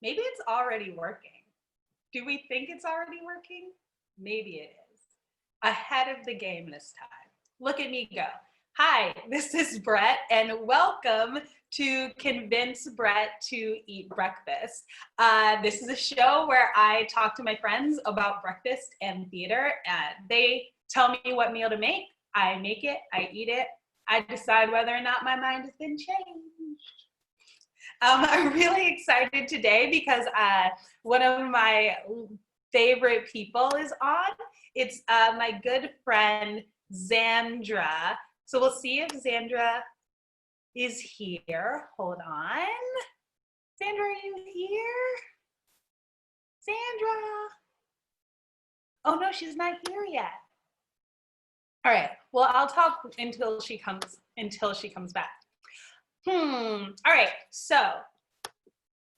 Maybe it's already working. Do we think it's already working? Maybe it is. Ahead of the game this time. Look at me go. Hi, this is Brett, and welcome to Convince Brett to Eat Breakfast. This is a show where I talk to my friends about breakfast and theater. They tell me what meal to make. I make it, I eat it. I decide whether or not my mind has been changed. I'm really excited today because one of my favorite people is on. It's my good friend, Xandra. So we'll see if Xandra is here. Hold on. Xandra, are you here? Xandra. Oh no, she's not here yet. All right, well, I'll talk until she comes back. All right, so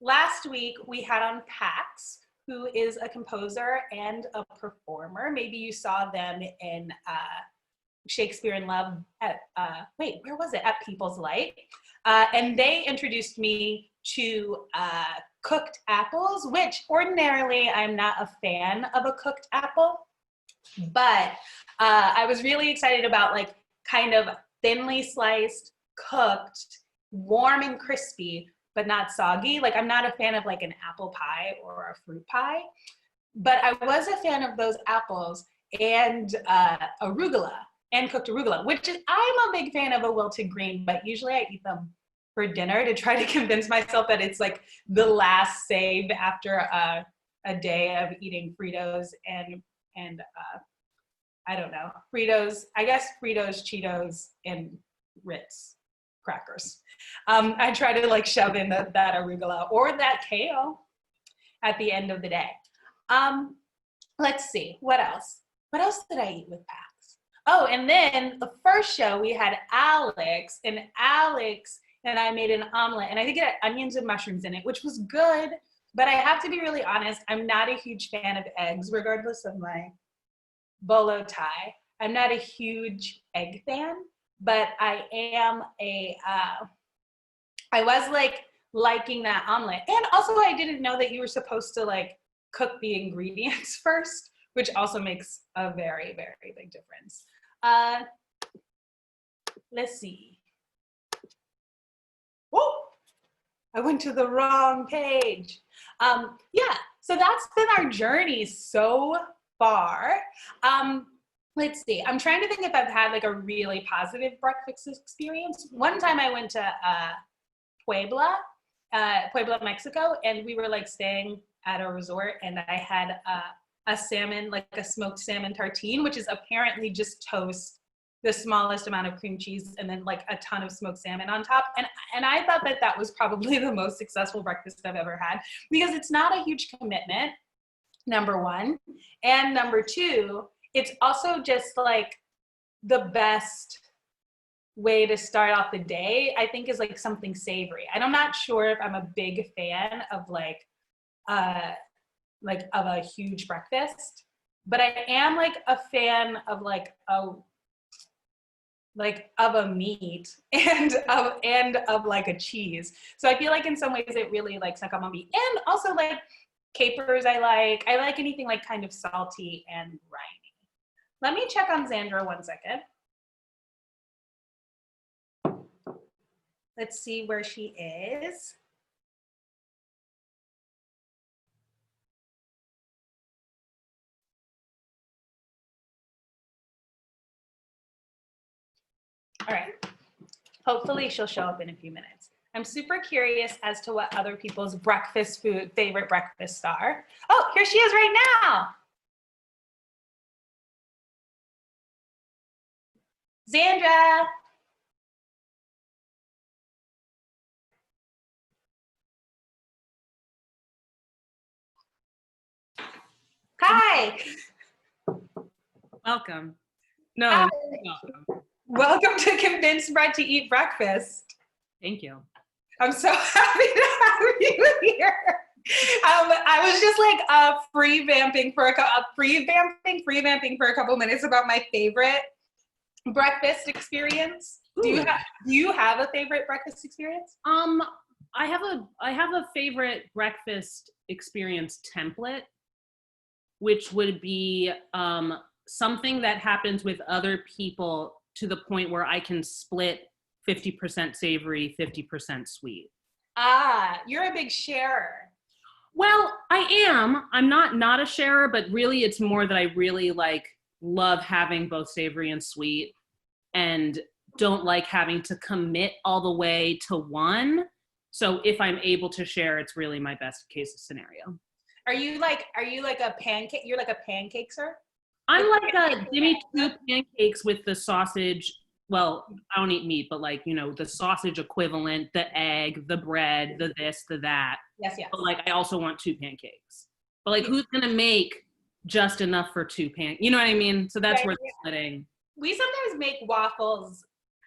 last week we had on Pax, who is a composer and a performer. Maybe you saw them in Shakespeare in Love at, where was it? At People's Light. And they introduced me to cooked apples, which ordinarily I'm not a fan of a cooked apple, but I was really excited about like kind of thinly sliced, cooked, warm and crispy, but not soggy. Like I'm not a fan of like an apple pie or a fruit pie, but I was a fan of those apples and arugula and cooked arugula, which is, I'm a big fan of a wilted green, but usually I eat them for dinner to try to convince myself that it's like the last save after a day of eating Fritos and I don't know, Fritos, I guess Fritos, Cheetos, and Ritz crackers. I try to like shove in that arugula or that kale at the end of the day. Let's see, what else? What else did I eat with Pax? Oh, and then the first show we had Alex and I made an omelet, and I think it had onions and mushrooms in it, which was good, but I have to be really honest, I'm not a huge fan of eggs, regardless of my bolo tie. I'm not a huge egg fan, but I am I was like liking that omelet. And also I didn't know that you were supposed to like cook the ingredients first, which also makes a very, very big difference. Let's see. Oh, I went to the wrong page. Yeah, so that's been our journey so far. Let's see, I'm trying to think if I've had like a really positive breakfast experience. One time I went to Puebla, Mexico, and we were like staying at a resort, and I had a salmon, like a smoked salmon tartine, which is apparently just toast, the smallest amount of cream cheese, and then like a ton of smoked salmon on top. And I thought that was probably the most successful breakfast I've ever had, because it's not a huge commitment, number one. And number two, it's also just like the best way to start off the day, I think, is like something savory. And I'm not sure if I'm a big fan of like of a huge breakfast, but I am like a fan of like of a meat and of like a cheese. So I feel like in some ways it really like snuck up on me. And also like capers I like anything like kind of salty and briny. Let me check on Xandra 1 second. Let's see where she is. All right, hopefully she'll show up in a few minutes. I'm super curious as to what other people's favorite breakfasts are. Oh, here she is right now. Xandra. Hi. Welcome. No, Hi. welcome. Welcome to Convince Brett to Eat Breakfast. Thank you. I'm so happy to have you here. I was just like free-vamping for a couple minutes about my favorite breakfast experience. Do you have a favorite breakfast experience? I have a favorite breakfast experience template, which would be something that happens with other people to the point where I can split 50% savory, 50% sweet. Ah, you're a big sharer. Well, I am. I'm not a sharer, but really it's more that I really like love having both savory and sweet and don't like having to commit all the way to one. So if I'm able to share, it's really my best case scenario. Are you like a pancake? You're like a pancakes-er? I'm like give me 2 pancakes with the sausage. Well, I don't eat meat, but like, the sausage equivalent, the egg, the bread, the this, the that. Yes, yes. But like, I also want 2 pancakes. But like, who's gonna make just enough for 2 pancakes? You know what I mean? So that's where the splitting. We sometimes make waffles,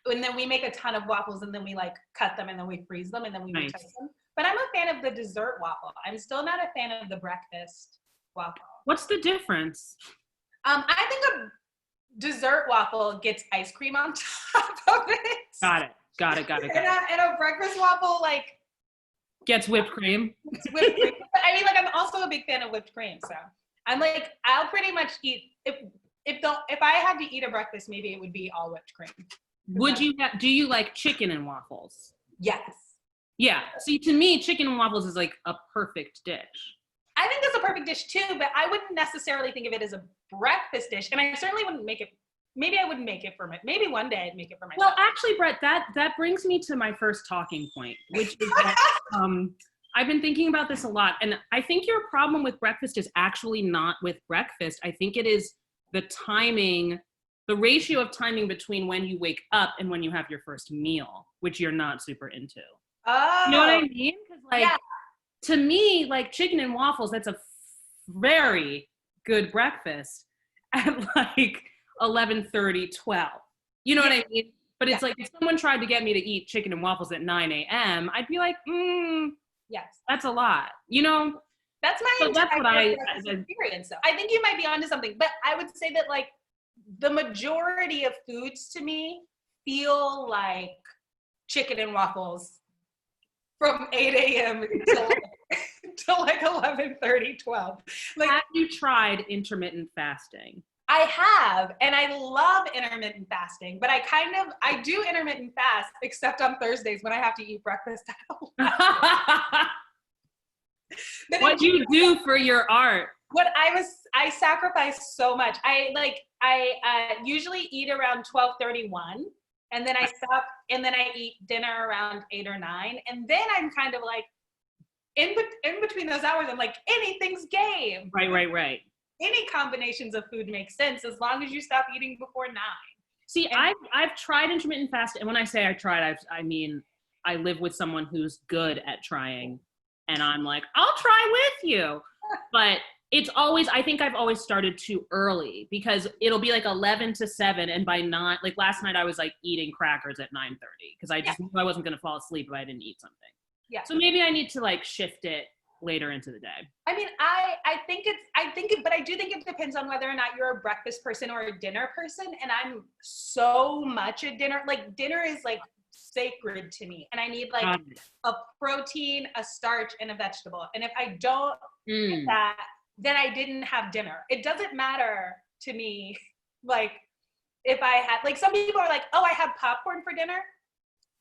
and then we make a ton of waffles, and then we like cut them, and then we freeze them, and then we Nice. toast them. But I'm a fan of the dessert waffle. I'm still not a fan of the breakfast waffle. What's the difference? I think a dessert waffle gets ice cream on top of it. Got it. And a breakfast waffle like Gets whipped cream. whipped cream. But I mean, like I'm also a big fan of whipped cream, so I'm like I'll pretty much eat if I had to eat a breakfast, maybe it would be all whipped cream. Do you like chicken and waffles? Yes. Yeah. See, to me, chicken and waffles is like a perfect dish. I think that's a perfect dish too, but I wouldn't necessarily think of it as a breakfast dish, and I certainly wouldn't make it. Maybe I wouldn't make it for maybe one day I'd make it for myself. Well, actually, Brett, that brings me to my first talking point, which is that I've been thinking about this a lot, and I think your problem with breakfast is actually not with breakfast. I think it is the timing, the ratio of timing between when you wake up and when you have your first meal, which you're not super into. Oh, You know what I mean? Because like, yeah. to me, like chicken and waffles, that's a very good breakfast at like 11:30, 12. You know what I mean? But it's like if someone tried to get me to eat chicken and waffles at 9 a.m., I'd be like, yes, that's a lot. That's my So that's what I experience. Though I think you might be onto something, but I would say that like the majority of foods to me feel like chicken and waffles from 8 a.m. till like 11:30, 12. Like, have you tried intermittent fasting? I have, and I love intermittent fasting, but I do intermittent fast, except on Thursdays when I have to eat breakfast. What do you do for your art? I sacrifice so much. I usually eat around 12:31, and then I stop, and then I eat dinner around 8 or 9, and then I'm kind of like, in between those hours, I'm like, anything's game. Right. Any combinations of food make sense as long as you stop eating before 9. See, I've tried intermittent fasting, and when I say I tried, I mean I live with someone who's good at trying, and I'm like, I'll try with you. But it's always, I think I've always started too early because it'll be like 11 to 7, and by not, like last night I was like eating crackers at 9:30 because I just knew I wasn't going to fall asleep if I didn't eat something. Yeah. So maybe I need to like shift it later into the day. I mean, but I do think it depends on whether or not you're a breakfast person or a dinner person. And I'm so much a dinner, like dinner is like sacred to me. And I need like a protein, a starch, and a vegetable. And if I don't get that, then I didn't have dinner. It doesn't matter to me. Like if I had, like some people are like, oh, I had popcorn for dinner.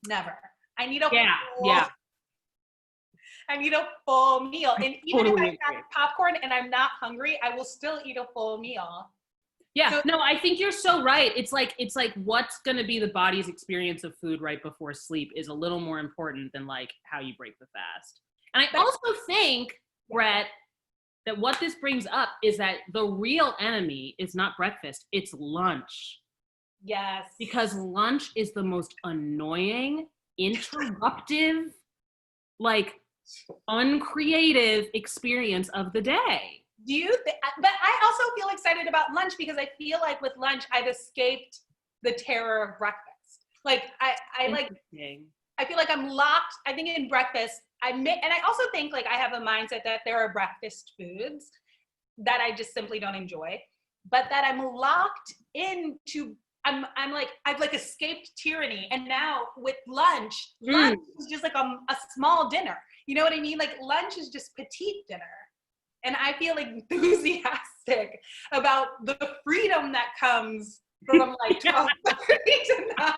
Never. I need a I need a full meal. And even if I have popcorn and I'm not hungry, I will still eat a full meal. Yeah, so, no, I think you're so right. It's like what's going to be the body's experience of food right before sleep is a little more important than like how you break the fast. And I also think, Brett, that what this brings up is that the real enemy is not breakfast, it's lunch. Yes. Because lunch is the most annoying, interruptive, like uncreative experience of the day. But I also feel excited about lunch because I feel like with lunch I've escaped the terror of breakfast. Like I feel like I'm locked. I think in breakfast and I also think like I have a mindset that there are breakfast foods that I just simply don't enjoy, but that I'm locked into I've like escaped tyranny, and now with lunch is just like a small dinner. You know what I mean? Like lunch is just petite dinner. And I feel enthusiastic about the freedom that comes from like 12:30 to 9.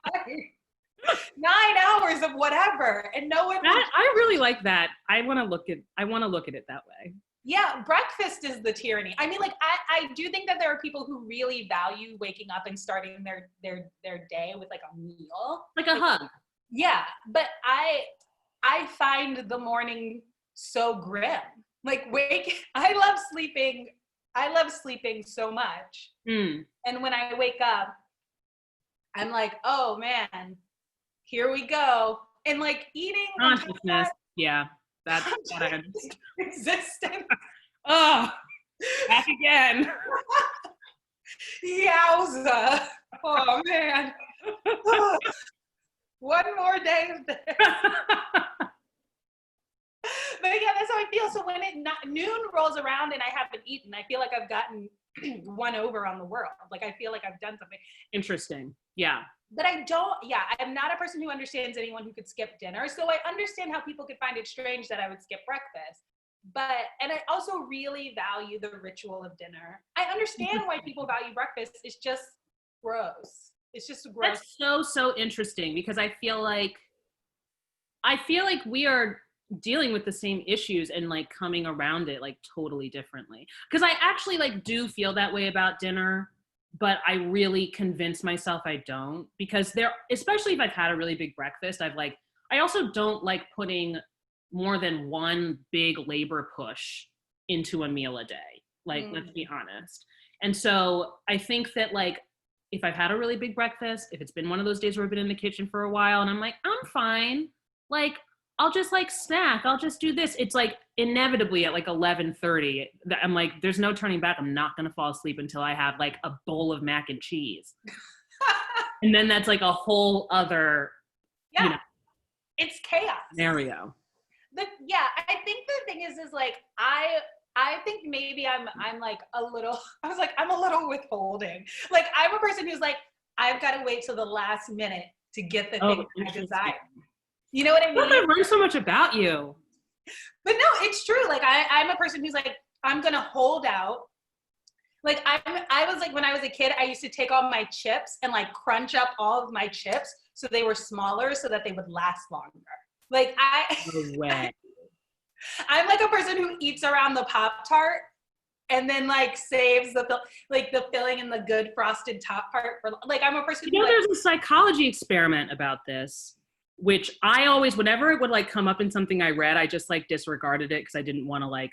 9 hours of whatever. And no one I really like that. I want to look at it that way. Yeah, breakfast is the tyranny. I mean, like I do think that there are people who really value waking up and starting their day with like a meal. Like a hug. Yeah, but I find the morning so grim. Like I love sleeping so much. And when I wake up, I'm like, oh man, here we go. And like eating consciousness. Yeah. That's what I understand. Existence. Oh, back again. Yowza. Oh man. One more day of this. But yeah, that's how I feel. So when noon rolls around and I haven't eaten, I feel like I've gotten one over on the world. Like I feel like I've done something. Interesting. Yeah. But I'm not a person who understands anyone who could skip dinner. So I understand how people could find it strange that I would skip breakfast. And I also really value the ritual of dinner. I understand why people value breakfast. It's just gross. It's just gross. That's so interesting, because I feel like we are dealing with the same issues and like coming around it like totally differently. Because I actually like do feel that way about dinner, but I really convince myself I don't, because especially if I've had a really big breakfast, I also don't like putting more than one big labor push into a meal a day. Like, let's be honest. And so I think that like, if I've had a really big breakfast, if it's been one of those days where I've been in the kitchen for a while and I'm like, I'm fine. Like, I'll just like snack. I'll just do this. It's like inevitably at like 11:30, I'm like, there's no turning back. I'm not going to fall asleep until I have like a bowl of mac and cheese. And then that's like a whole other, it's chaos scenario. I think the thing is like, I think maybe I'm like I'm a little withholding. Like I'm a person who's like, I've got to wait till the last minute to get the thing I desire. You know what I mean? I learned so much about you. But no, it's true. Like I'm a person who's like, I'm gonna hold out. Like I was like, when I was a kid, I used to take all my chips and like crunch up all of my chips so they were smaller so that they would last longer. Like No way. I'm like a person who eats around the Pop-Tart and then like saves the filling and the good frosted top part for like, I'm a person who there's a psychology experiment about this, which I always, whenever it would like come up in something I read, I just like disregarded it because I didn't want to like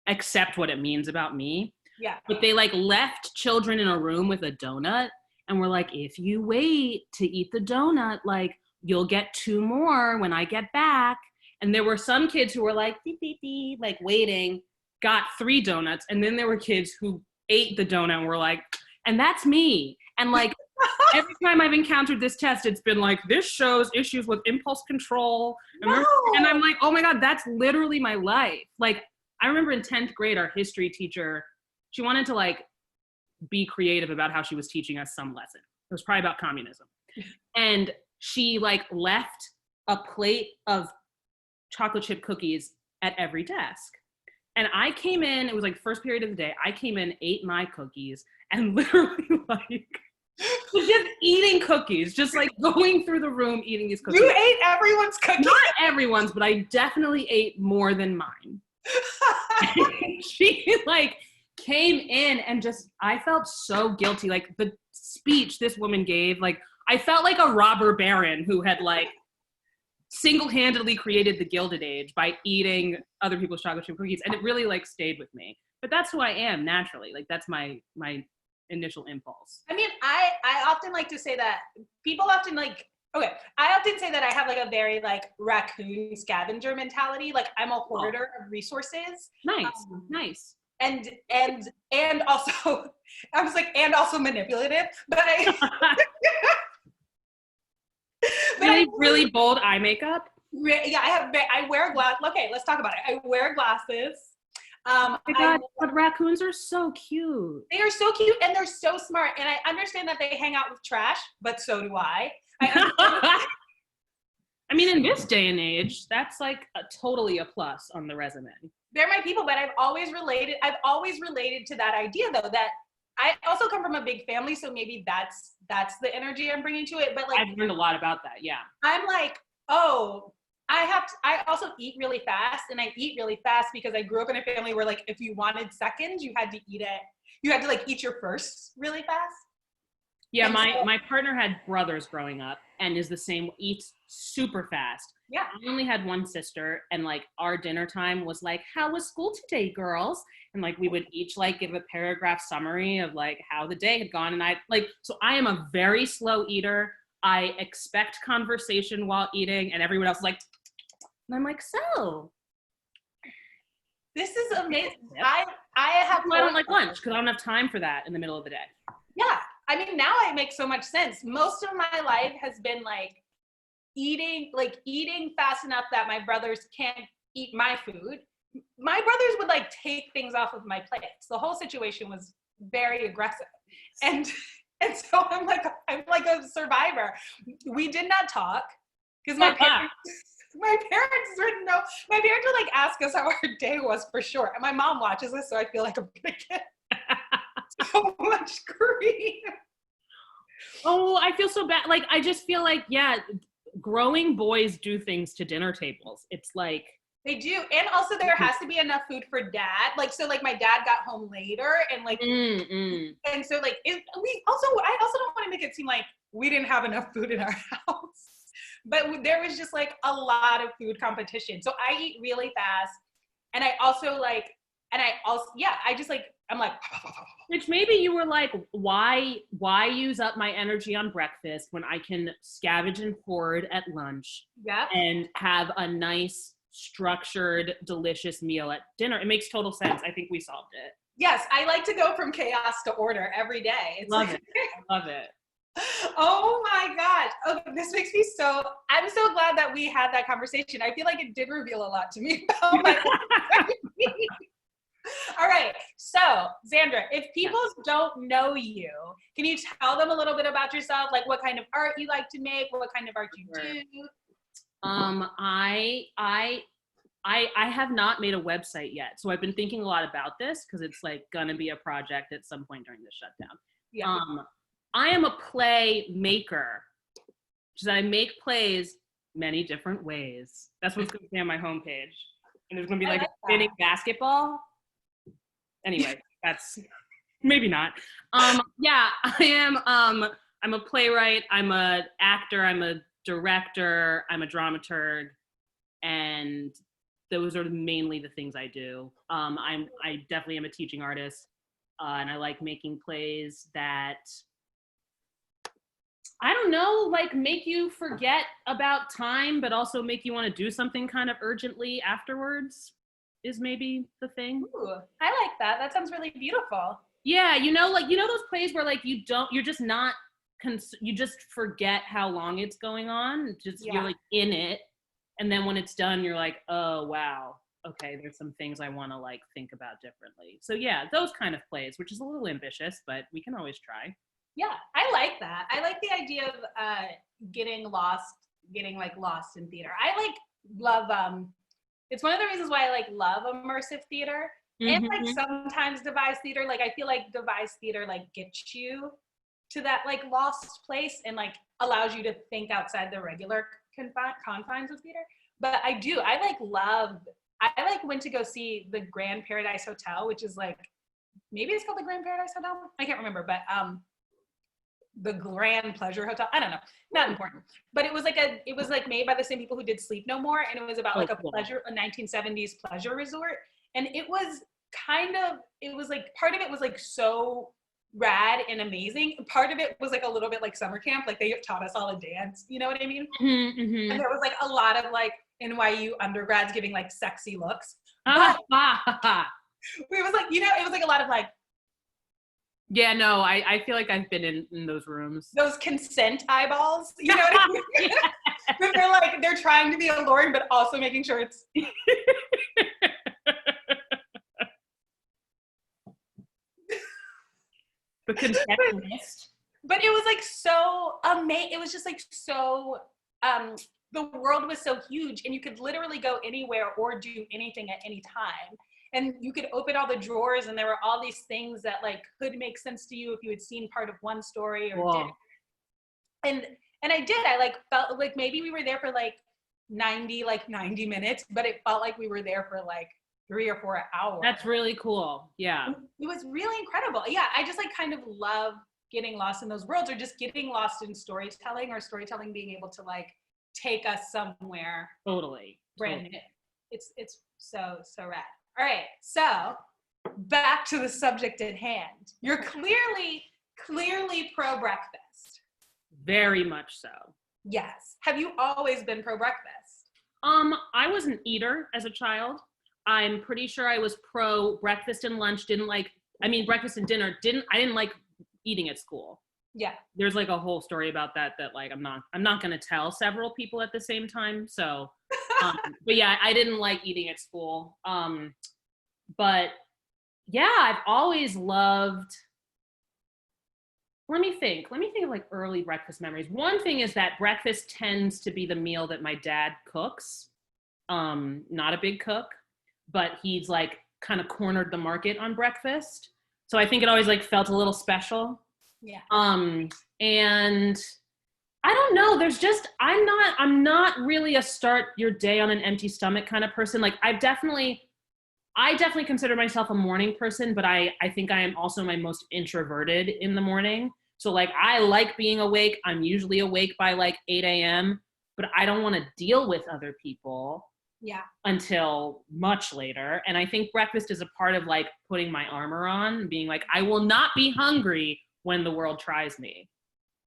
accept what it means about me. Yeah. But they like left children in a room with a donut and were like, if you wait to eat the donut, like you'll get 2 more when I get back. And there were some kids who were like, beep, beep, beep, like waiting, got 3 donuts. And then there were kids who ate the donut and were like, and that's me. And like, every time I've encountered this test, it's been like, this shows issues with impulse control. No. And I'm like, oh my God, that's literally my life. Like, I remember in 10th grade, our history teacher, she wanted to like be creative about how she was teaching us some lesson. It was probably about communism. And she like left a plate of chocolate chip cookies at every desk. And I came in, it was like first period of the day, I came in, ate my cookies, and literally like, was just eating cookies, just like going through the room eating these cookies. You ate everyone's cookies? Not everyone's, but I definitely ate more than mine. She like came in and just, I felt so guilty. Like the speech this woman gave, like I felt like a robber baron who had like single-handedly created the Gilded Age by eating other people's chocolate chip cookies. And it really like stayed with me. But that's who I am naturally. Like that's my initial impulse. I mean, I often like to say that people often like, okay, I often say that I have like a very like raccoon scavenger mentality. Like I'm a hoarder of resources. Nice. And also, I was like, and also manipulative, but really bold eye makeup. Yeah, I wear glasses. Okay, let's talk about it. I wear glasses. Oh my God, but raccoons are so cute. They are so cute and they're so smart. And I understand that they hang out with trash, but so do I. I mean, in this day and age, that's like totally a plus on the resume. They're my people, but I've always related to that idea though, that I also come from a big family, so maybe that's the energy I'm bringing to it. But like, I've learned a lot about that. Yeah. I'm like, oh, I also eat really fast, and I eat really fast because I grew up in a family where like if you wanted seconds, you had to eat it. You had to like eat your first really fast. Yeah, my partner had brothers growing up and is the same, eats super fast. Yeah. I only had one sister, and like our dinner time was like, how was school today, girls? And like we would each like give a paragraph summary of like how the day had gone. And so I am a very slow eater. I expect conversation while eating, and everyone else is like, and I'm like, so. This is amazing. I have. I don't like lunch because I don't have time for that in the middle of the day. Yeah. I mean, now it makes so much sense. Most of my life has been like eating fast enough that my brothers can't eat my food. My brothers would like take things off of my plates. The whole situation was very aggressive. And so I'm like a survivor. We did not talk because my parents didn't know. My parents would like ask us how our day was for sure. And my mom watches this, so I feel like I'm gonna get so much grief. Oh, I feel so bad. Like, I just feel like, yeah, growing boys do things to dinner tables. It's like. They do. And also there has to be enough food for dad. Like, so like my dad got home later and like, and so like, I also don't want to make it seem like we didn't have enough food in our house, but there was just like a lot of food competition. So I eat really fast. And I also I'm like, which maybe you were like, why use up my energy on breakfast when I can scavenge and hoard at lunch and have a nice, structured, delicious meal at dinner? It makes total sense. I think we solved it. Yes, I like to go from chaos to order every day. Love it. Oh my gosh. Oh, this makes me I'm so glad that we had that conversation. I feel like it did reveal a lot to me about my All right. So, Xandra, if people don't know you, can you tell them a little bit about yourself? Like what kind of art you like to make, what kind of art you do? I have not made a website yet. So I've been thinking a lot about this because it's like gonna be a project at some point during the shutdown. Yeah. I am a play maker, which is I make plays many different ways. That's what's gonna be on my homepage. And there's gonna be like a spinning basketball. Anyway, that's maybe not. Yeah, I am. I'm a playwright. I'm a actor. I'm a director. I'm a dramaturg, and those are mainly the things I do. I definitely am a teaching artist, and I like making plays that, I don't know, like make you forget about time, but also make you want to do something kind of urgently afterwards. Is maybe the thing. Ooh, I like that. That sounds really beautiful. Yeah, those plays where like you just forget how long it's going on. You're like in it, and then when it's done, you're like, oh wow, okay, there's some things I want to like think about differently. So yeah, those kind of plays, which is a little ambitious, but we can always try. Yeah, I like that. I like the idea of getting lost in theater. I love it's one of the reasons why I love immersive theater and like sometimes devised theater. Like I feel like devised theater like gets you to that like lost place and like allows you to think outside the regular confines of theater. But I went to go see the Grand Paradise Hotel, which is like, maybe it's called the Grand Paradise Hotel. I can't remember, but the Grand Pleasure Hotel. I don't know. Not important. But it was like made by the same people who did Sleep No More, and it was about like a 1970s pleasure resort. And it was like part of it was like so rad and amazing. Part of it was like a little bit like summer camp, like they taught us all a dance, you know what I mean? And there was like a lot of like NYU undergrads giving like sexy looks. But it was like, it was like a lot of like, yeah, no, I feel like I've been in those rooms. Those consent eyeballs, you know what I mean? But they're trying to be alluring, but also making sure it's. The confectionist. But it was like so amazing. It was just like so, the world was so huge and you could literally go anywhere or do anything at any time. And you could open all the drawers and there were all these things that like could make sense to you if you had seen part of one story or didn't. And I did. I like felt like maybe we were there for like 90 minutes, but it felt like we were there for like 3 or 4 hours. That's really cool. Yeah. It was really incredible. Yeah, I just like kind of love getting lost in those worlds, or just getting lost in storytelling, or storytelling being able to like take us somewhere Totally. brand new. It's so rad. All right, so back to the subject at hand. You're clearly pro breakfast. Very much so. Yes. Have you always been pro breakfast? I was an eater as a child. I'm pretty sure I was pro breakfast and lunch. Breakfast and dinner. I didn't like eating at school. Yeah. There's like a whole story about that like I'm not going to tell several people at the same time. So, but yeah, I didn't like eating at school. But yeah, I've always loved, let me think of like early breakfast memories. One thing is that breakfast tends to be the meal that my dad cooks. Not a big cook, but he's like kind of cornered the market on breakfast. So I think it always like felt a little special. Yeah. And I don't know, there's just, I'm not really a start your day on an empty stomach kind of person. Like I definitely consider myself a morning person, but I think I am also my most introverted in the morning. So like, I like being awake. I'm usually awake by like 8 a.m., but I don't want to deal with other people until much later. And I think breakfast is a part of like putting my armor on and being like, I will not be hungry when the world tries me.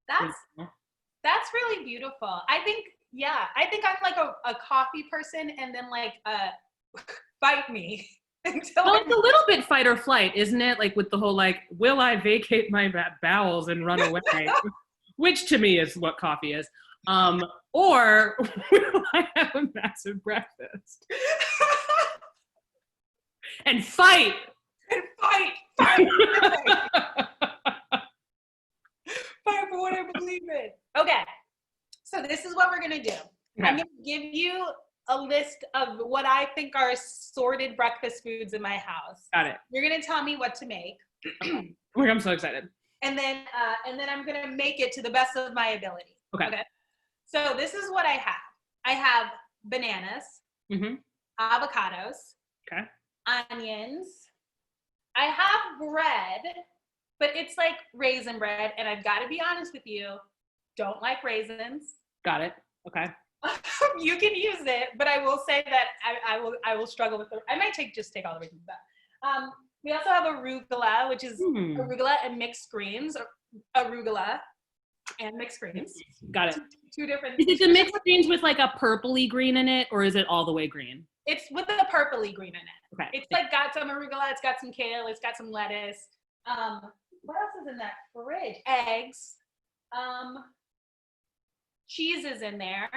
That's really beautiful. I think I'm like a coffee person, and then like fight me. Well, it's a little bit fight or flight, isn't it? Like with the whole like, will I vacate my bowels and run away? Which to me is what coffee is. Or will I have a massive breakfast? And fight! Fight for what I believe in. Okay, so this is what we're gonna do. Okay. I'm gonna give you a list of what I think are assorted breakfast foods in my house. Got it. You're gonna tell me what to make. Okay. I'm so excited. And then I'm gonna make it to the best of my ability. Okay. So this is what I have. I have bananas, avocados, onions. I have bread, but it's like raisin bread, and I've got to be honest with you, don't like raisins. Got it. Okay. You can use it, but I will say that I will struggle with it. I might just take all the raisins back. We also have arugula, which is arugula and mixed greens. Arugula and mixed greens. Got it. Two different. Is it the mixed greens with like a purpley green in it, or is it all the way green? It's with a purpley green in it. Okay. It's like got some arugula, it's got some kale, it's got some lettuce. What else is in that fridge? Eggs. Cheese is in there.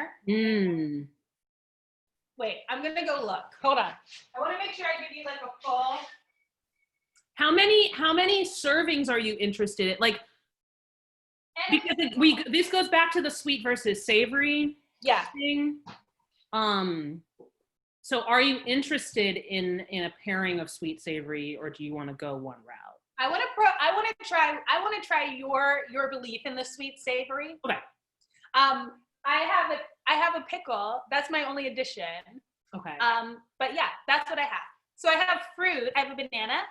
Wait, I'm gonna go look. Hold on. I want to make sure I give you like a full. How many servings are you interested in? Like, because this goes back to the sweet versus savory thing. So are you interested in a pairing of sweet savory, or do you want to go one route? I want to try your belief in the sweet savory. Okay. I have a pickle. That's my only addition. Okay. But yeah, that's what I have. So I have fruit. I have a banana.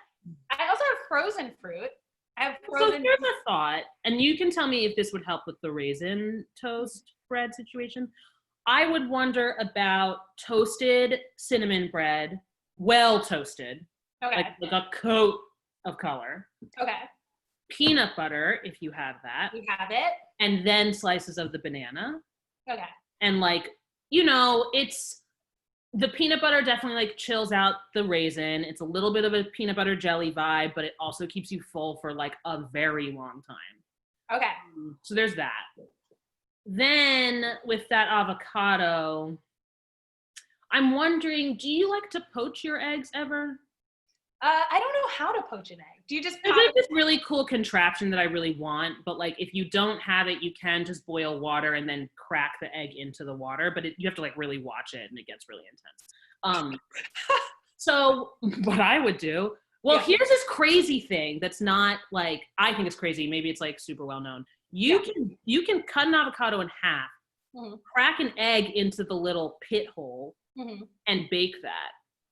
I also have frozen fruit. I have frozen. So here's a thought, and you can tell me if this would help with the raisin toast bread situation. I would wonder about toasted cinnamon bread, well toasted, like a coat of color. Okay. Peanut butter, if you have that. We have it. And then slices of the banana. Okay. And like, it's the peanut butter definitely like chills out the raisin. It's a little bit of a peanut butter jelly vibe, but it also keeps you full for like a very long time. Okay. So there's that. Then with that avocado, I'm wondering, do you like to poach your eggs ever? I don't know how to poach an egg. Do you just There's pop like this really cool contraption that I really want, but like if you don't have it, you can just boil water and then crack the egg into the water, but you have to like really watch it and it gets really intense. So what I would do, well, here's this crazy thing that's not like, I think it's crazy. Maybe it's like super well known. You can cut an avocado in half, crack an egg into the little pit hole and bake that.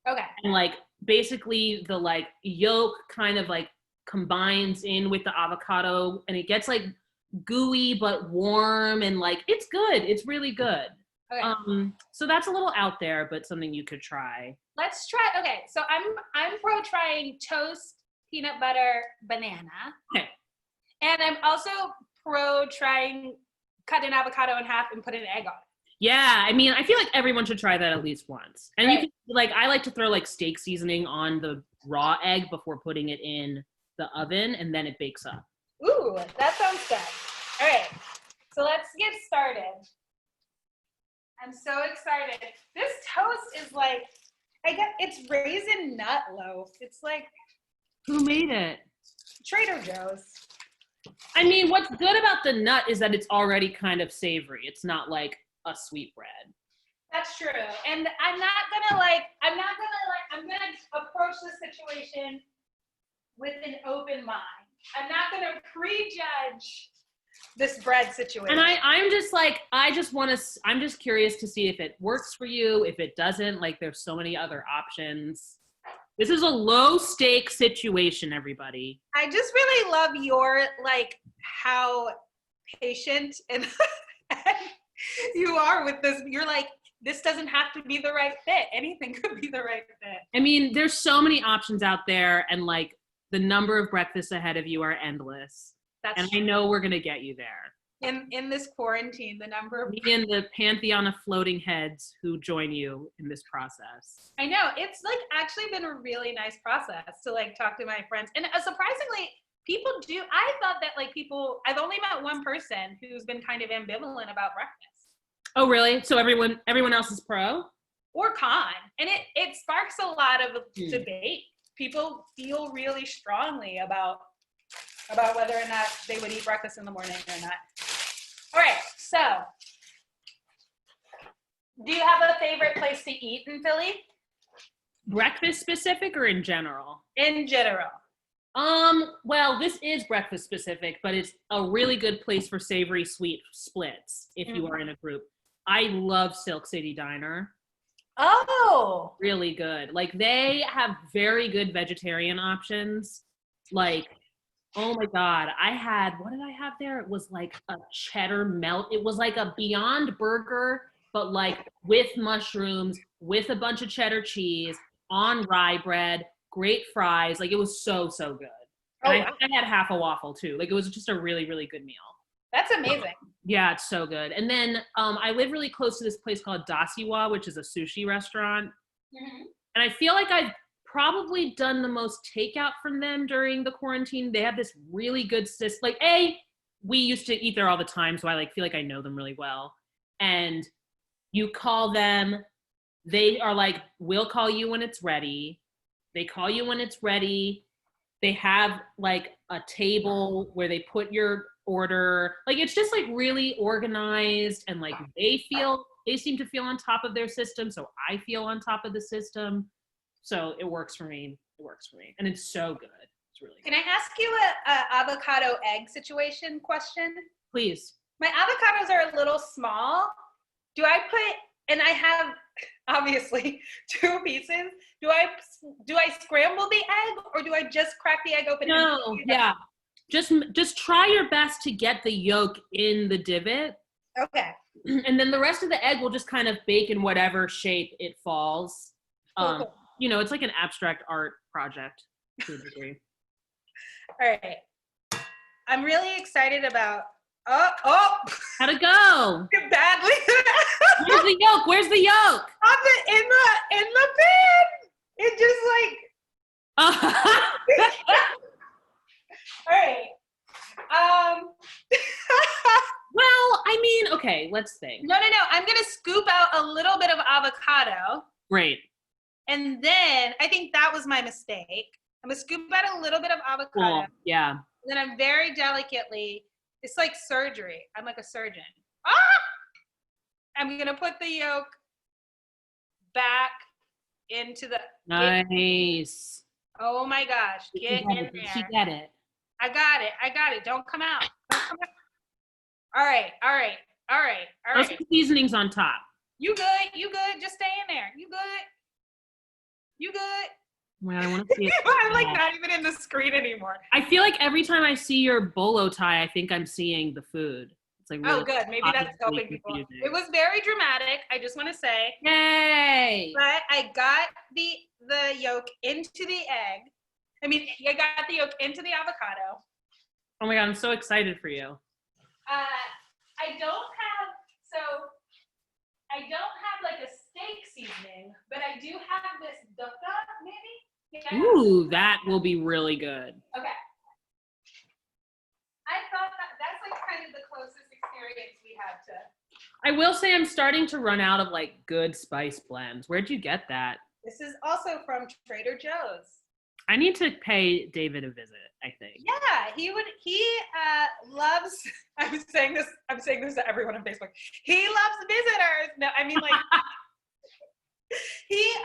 Okay. And like basically the like yolk kind of like combines in with the avocado and it gets like gooey but warm and like it's good. It's really good. Okay. So that's a little out there, but something you could try. Let's try. Okay, so I'm pro trying toast, peanut butter, banana. Okay. And I'm also pro trying cut an avocado in half and put an egg on it. Yeah, I mean, I feel like everyone should try that at least once. And Right. you can like I like to throw like steak seasoning on the raw egg before putting it in the oven and then it bakes up. Ooh, that sounds good. All right, so let's get started. I'm so excited. This toast is like, it's raisin nut loaf. It's like Who made it? Trader Joe's. I mean, what's good about the nut is that it's already kind of savory. It's not like a sweetbread. That's true. And I'm gonna approach this situation with an open mind. I'm not gonna prejudge this bread situation. And I'm just curious to see if it works for you. If it doesn't, like there's so many other options. This is a low stake situation, everybody. I just really love your like how patient and you are with this. You're like, this doesn't have to be the right fit. Anything could be the right fit. I mean, there's so many options out there and like the number of breakfasts ahead of you are endless. And I know we're gonna get you there. In this quarantine, the number of Me and the pantheon of floating heads who join you in this process. I know, it's like actually been a really nice process to like talk to my friends. And surprisingly, I thought that like I've only met one person who's been kind of ambivalent about breakfast. Oh, really? So everyone else is pro? Or con. And it sparks a lot of debate. People feel really strongly about whether or not they would eat breakfast in the morning or not. All right, so do you have a favorite place to eat in Philly? Breakfast specific or in general? In general. Well, this is breakfast specific, but it's a really good place for savory sweet splits if you are in a group. I love Silk City Diner. Oh. Really good. Like they have very good vegetarian options. Like, oh my God, what did I have there? It was like a cheddar melt. It was like a Beyond Burger, but like with mushrooms, with a bunch of cheddar cheese, on rye bread, great fries. Like it was so, so good. And I had half a waffle too. Like it was just a really, really good meal. That's amazing. Yeah, it's so good. And then I live really close to this place called Dasiwa, which is a sushi restaurant. And I feel like I've probably done the most takeout from them during the quarantine. They have this really good system. Like, we used to eat there all the time, so I like feel like I know them really well. And you call them, they are like, we'll call you when it's ready. They call you when it's ready. They have like a table where they put your order. Like it's just like really organized and like they seem to feel on top of their system. So I feel on top of the system. So it works for me. And it's so good. It's really good. Can I ask you a avocado egg situation question? Please. My avocados are a little small. And I have obviously 2 pieces. Do I scramble the egg or do I just crack the egg open? No, yeah. Just try your best to get the yolk in the divot. Okay. And then the rest of the egg will just kind of bake in whatever shape it falls. Cool. You know, it's like an abstract art project to a degree. All right. I'm really excited about, how'd it go? Badly. Where's the yolk? In the pan. It just like, all right. Well, I mean, okay, let's think. No. I'm going to scoop out a little bit of avocado. Great. And then I think that was my mistake. I'm gonna scoop out a little bit of avocado. Cool. Yeah. And then I'm very delicately, it's like surgery. I'm like a surgeon. Ah! I'm gonna put the yolk back into the. Nice. Oh my gosh, get in there. She get it. I got it. Don't come out. All right. Those are seasonings on top. You good. Just stay in there. You good. Well, I want to see it. I'm like not even in the screen anymore. I feel like every time I see your bolo tie, I think I'm seeing the food. It's like really good. Maybe that's helping people. confusing. It was very dramatic. I just want to say. Yay! But I got the yolk into the egg. I got the yolk into the avocado. Oh my God, I'm so excited for you. I don't have like a steak seasoning, but I do have this dukkha, maybe? Yeah. Ooh, that will be really good. Okay. I thought that's like kind of the closest experience we had to. I will say I'm starting to run out of like good spice blends. Where'd you get that? This is also from Trader Joe's. I need to pay David a visit, I think. Yeah, he loves, I'm saying this to everyone on Facebook. He loves visitors. No, I mean like, he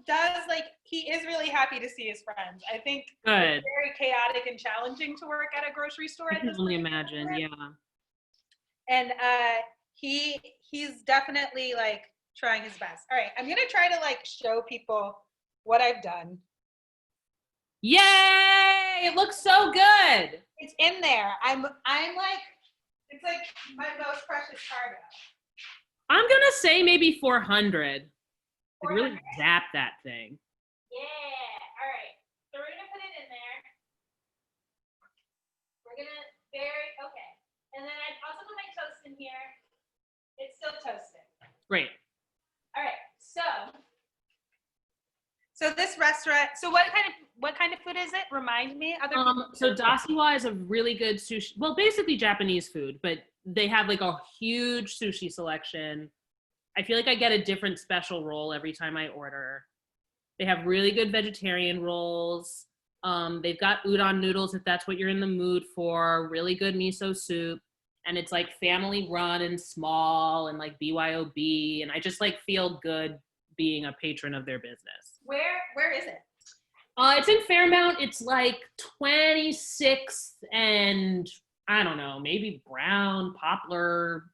does like, he is really happy to see his friends. I think Good. It's very chaotic and challenging to work at a grocery store. I can only imagine, yeah. And he's definitely like trying his best. All right, I'm gonna try to like show people what I've done. Yay! It looks so good. It's in there. I'm like, it's like my most precious cargo. I'm gonna say maybe 400. 400? Like really zap that thing. Yeah. All right. So we're gonna put it in there. We're gonna okay. And then I also put my toast in here. It's still toasted. Great. All right. So this restaurant. So what kind of food is it? Remind me. So Dasiwa is a really good sushi. Well, basically Japanese food, but they have like a huge sushi selection. I feel like I get a different special roll every time I order. They have really good vegetarian rolls. They've got udon noodles if that's what you're in the mood for. Really good miso soup. And it's like family run and small and like BYOB. And I just like feel good being a patron of their business. Where is it? It's in Fairmount. It's like 26th and I don't know, maybe Brown, Poplar.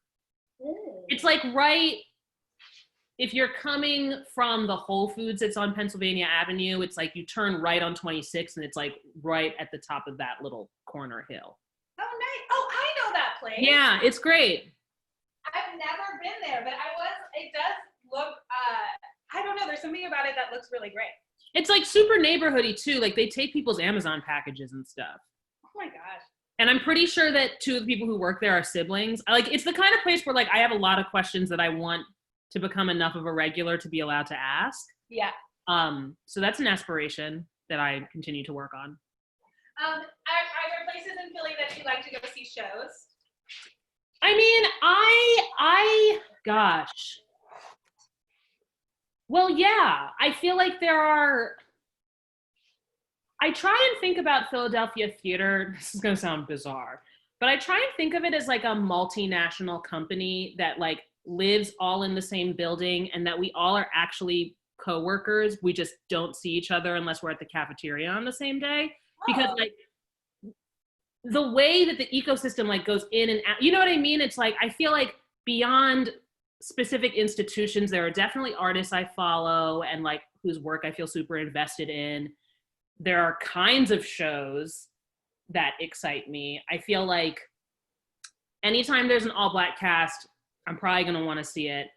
Ooh. It's like right, if you're coming from the Whole Foods that's on Pennsylvania Avenue, it's like you turn right on 26 and it's like right at the top of that little corner hill. Oh, nice. Oh, I know that place. Yeah, it's great. I've never been there, but it does look, I don't know, there's something about it that looks really great. It's like super neighborhoody too. Like they take people's Amazon packages and stuff. Oh my gosh. And I'm pretty sure that two of the people who work there are siblings. Like it's the kind of place where like I have a lot of questions that I want to become enough of a regular to be allowed to ask. Yeah. So that's an aspiration that I continue to work on. Are there places in Philly that you like to go see shows? I mean, gosh. Well, yeah, I feel like I try and think about Philadelphia theater. This is going to sound bizarre, but I try and think of it as like a multinational company that like lives all in the same building and that we all are actually coworkers. We just don't see each other unless we're at the cafeteria on the same day. Because like the way that the ecosystem like goes in and out, you know what I mean? It's like, I feel like beyond specific institutions, there are definitely artists I follow and like whose work I feel super invested in. There are kinds of shows that excite me. I feel like anytime there's an all black cast, I'm probably going to want to see it.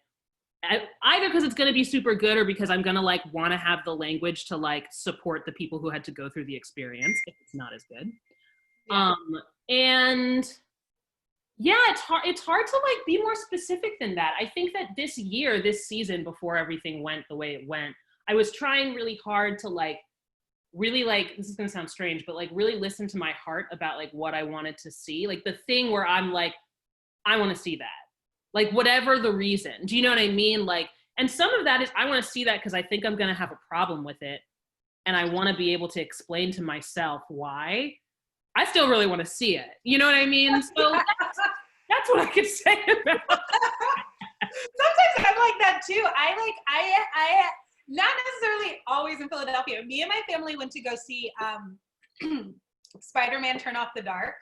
Either because it's going to be super good or because I'm going to like want to have the language to like support the people who had to go through the experience if it's not as good. Yeah. And yeah, it's hard to like be more specific than that. I think that this season, before everything went the way it went, I was trying really hard to like really like, this is going to sound strange, but like really listen to my heart about like what I wanted to see. Like the thing where I'm like, I want to see that. Like whatever the reason, do you know what I mean? Like, and some of that is I want to see that because I think I'm going to have a problem with it. and I want to be able to explain to myself why, I still really want to see it. You know what I mean? So that's what I could say about it. Sometimes I'm like that too. I not necessarily always in Philadelphia. Me and my family went to go see Spider-Man Turn Off the Dark.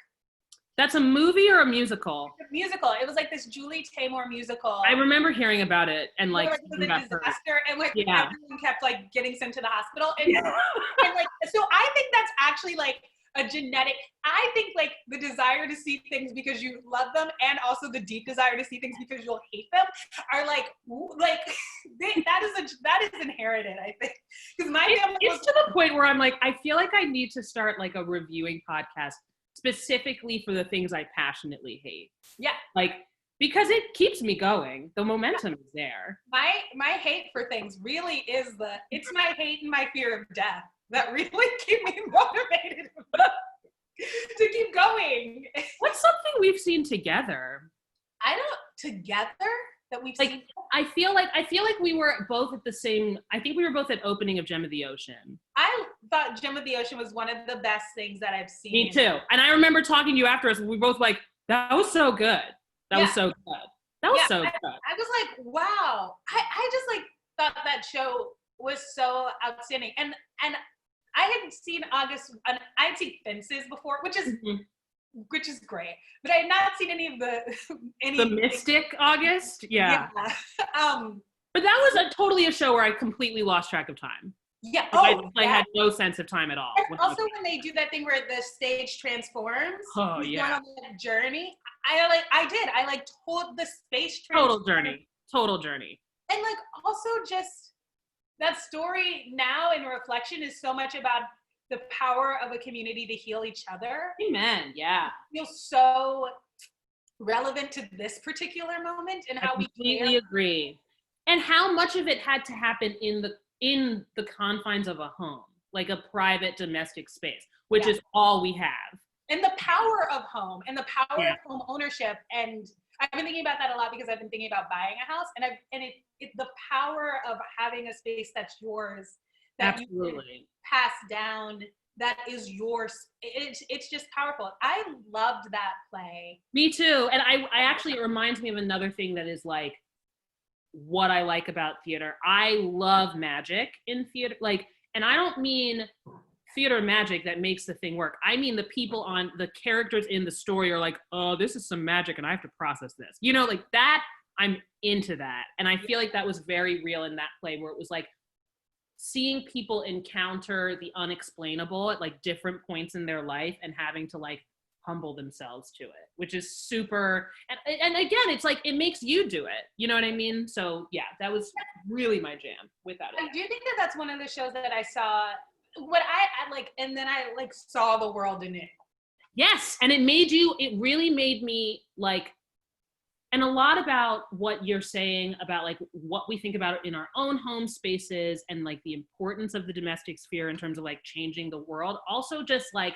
That's a movie or a musical? A musical. It was like this Julie Taymor musical. I remember hearing about it and like it was a disaster, and like yeah. everyone kept like getting sent to the hospital. And, and like, so I think that's actually like a genetic. I think like the desire to see things because you love them, and also the deep desire to see things because you'll hate them, are like that is inherited. I think because my family it's to the point where I'm like, I feel like I need to start like a reviewing podcast specifically for the things I passionately hate. Yeah, like because it keeps me going. The momentum is there. My hate for things really is it's my hate and my fear of death that really keep me motivated to keep going. What's something we've seen together? Together that we've like seen. I feel like we were both at the same. I think we were both at opening of Gem of the Ocean. I thought Gem of the Ocean was one of the best things that I've seen. Me too. And I remember talking to you after us. We both like, that was so good. That was so good. That was so good. I was like, wow. I just like thought that show was so outstanding. And I had seen I had seen Fences before, which is great. But I had not seen any of the Mystic August. Yeah. But that was totally a show where I completely lost track of time. Yeah. I had no sense of time at all. Also, when they do that thing where the stage transforms, oh yeah, going on that journey. I told the space total journey, and like also just that story now in reflection is so much about the power of a community to heal each other. Amen. Yeah, it feels so relevant to this particular moment and how I completely agree. And how much of it had to happen in the confines of a home, like a private domestic space, which is all we have. And the power of home and the power of home ownership. And I've been thinking about that a lot because I've been thinking about buying a house, and the power of having a space that's yours, that Absolutely. You can pass down, that is yours. It's just powerful. I loved that play. Me too. And I actually, it reminds me of another thing that is like what I like about theater. I love magic in theater. Like, and I don't mean theater magic that makes the thing work. I mean the people on the characters in the story are like, oh, this is some magic and I have to process this. You know, like that, I'm into that. And I feel like that was very real in that play, where it was like seeing people encounter the unexplainable at like different points in their life and having to like humble themselves to it, which is super, and again, it's like, it makes you do it. You know what I mean? So yeah, that was really my jam without it. I do think that that's one of the shows that I saw, what I like, and then I like saw the world in it. Yes, and it really made me like, and a lot about what you're saying about like what we think about in our own home spaces and like the importance of the domestic sphere in terms of like changing the world. Also just like,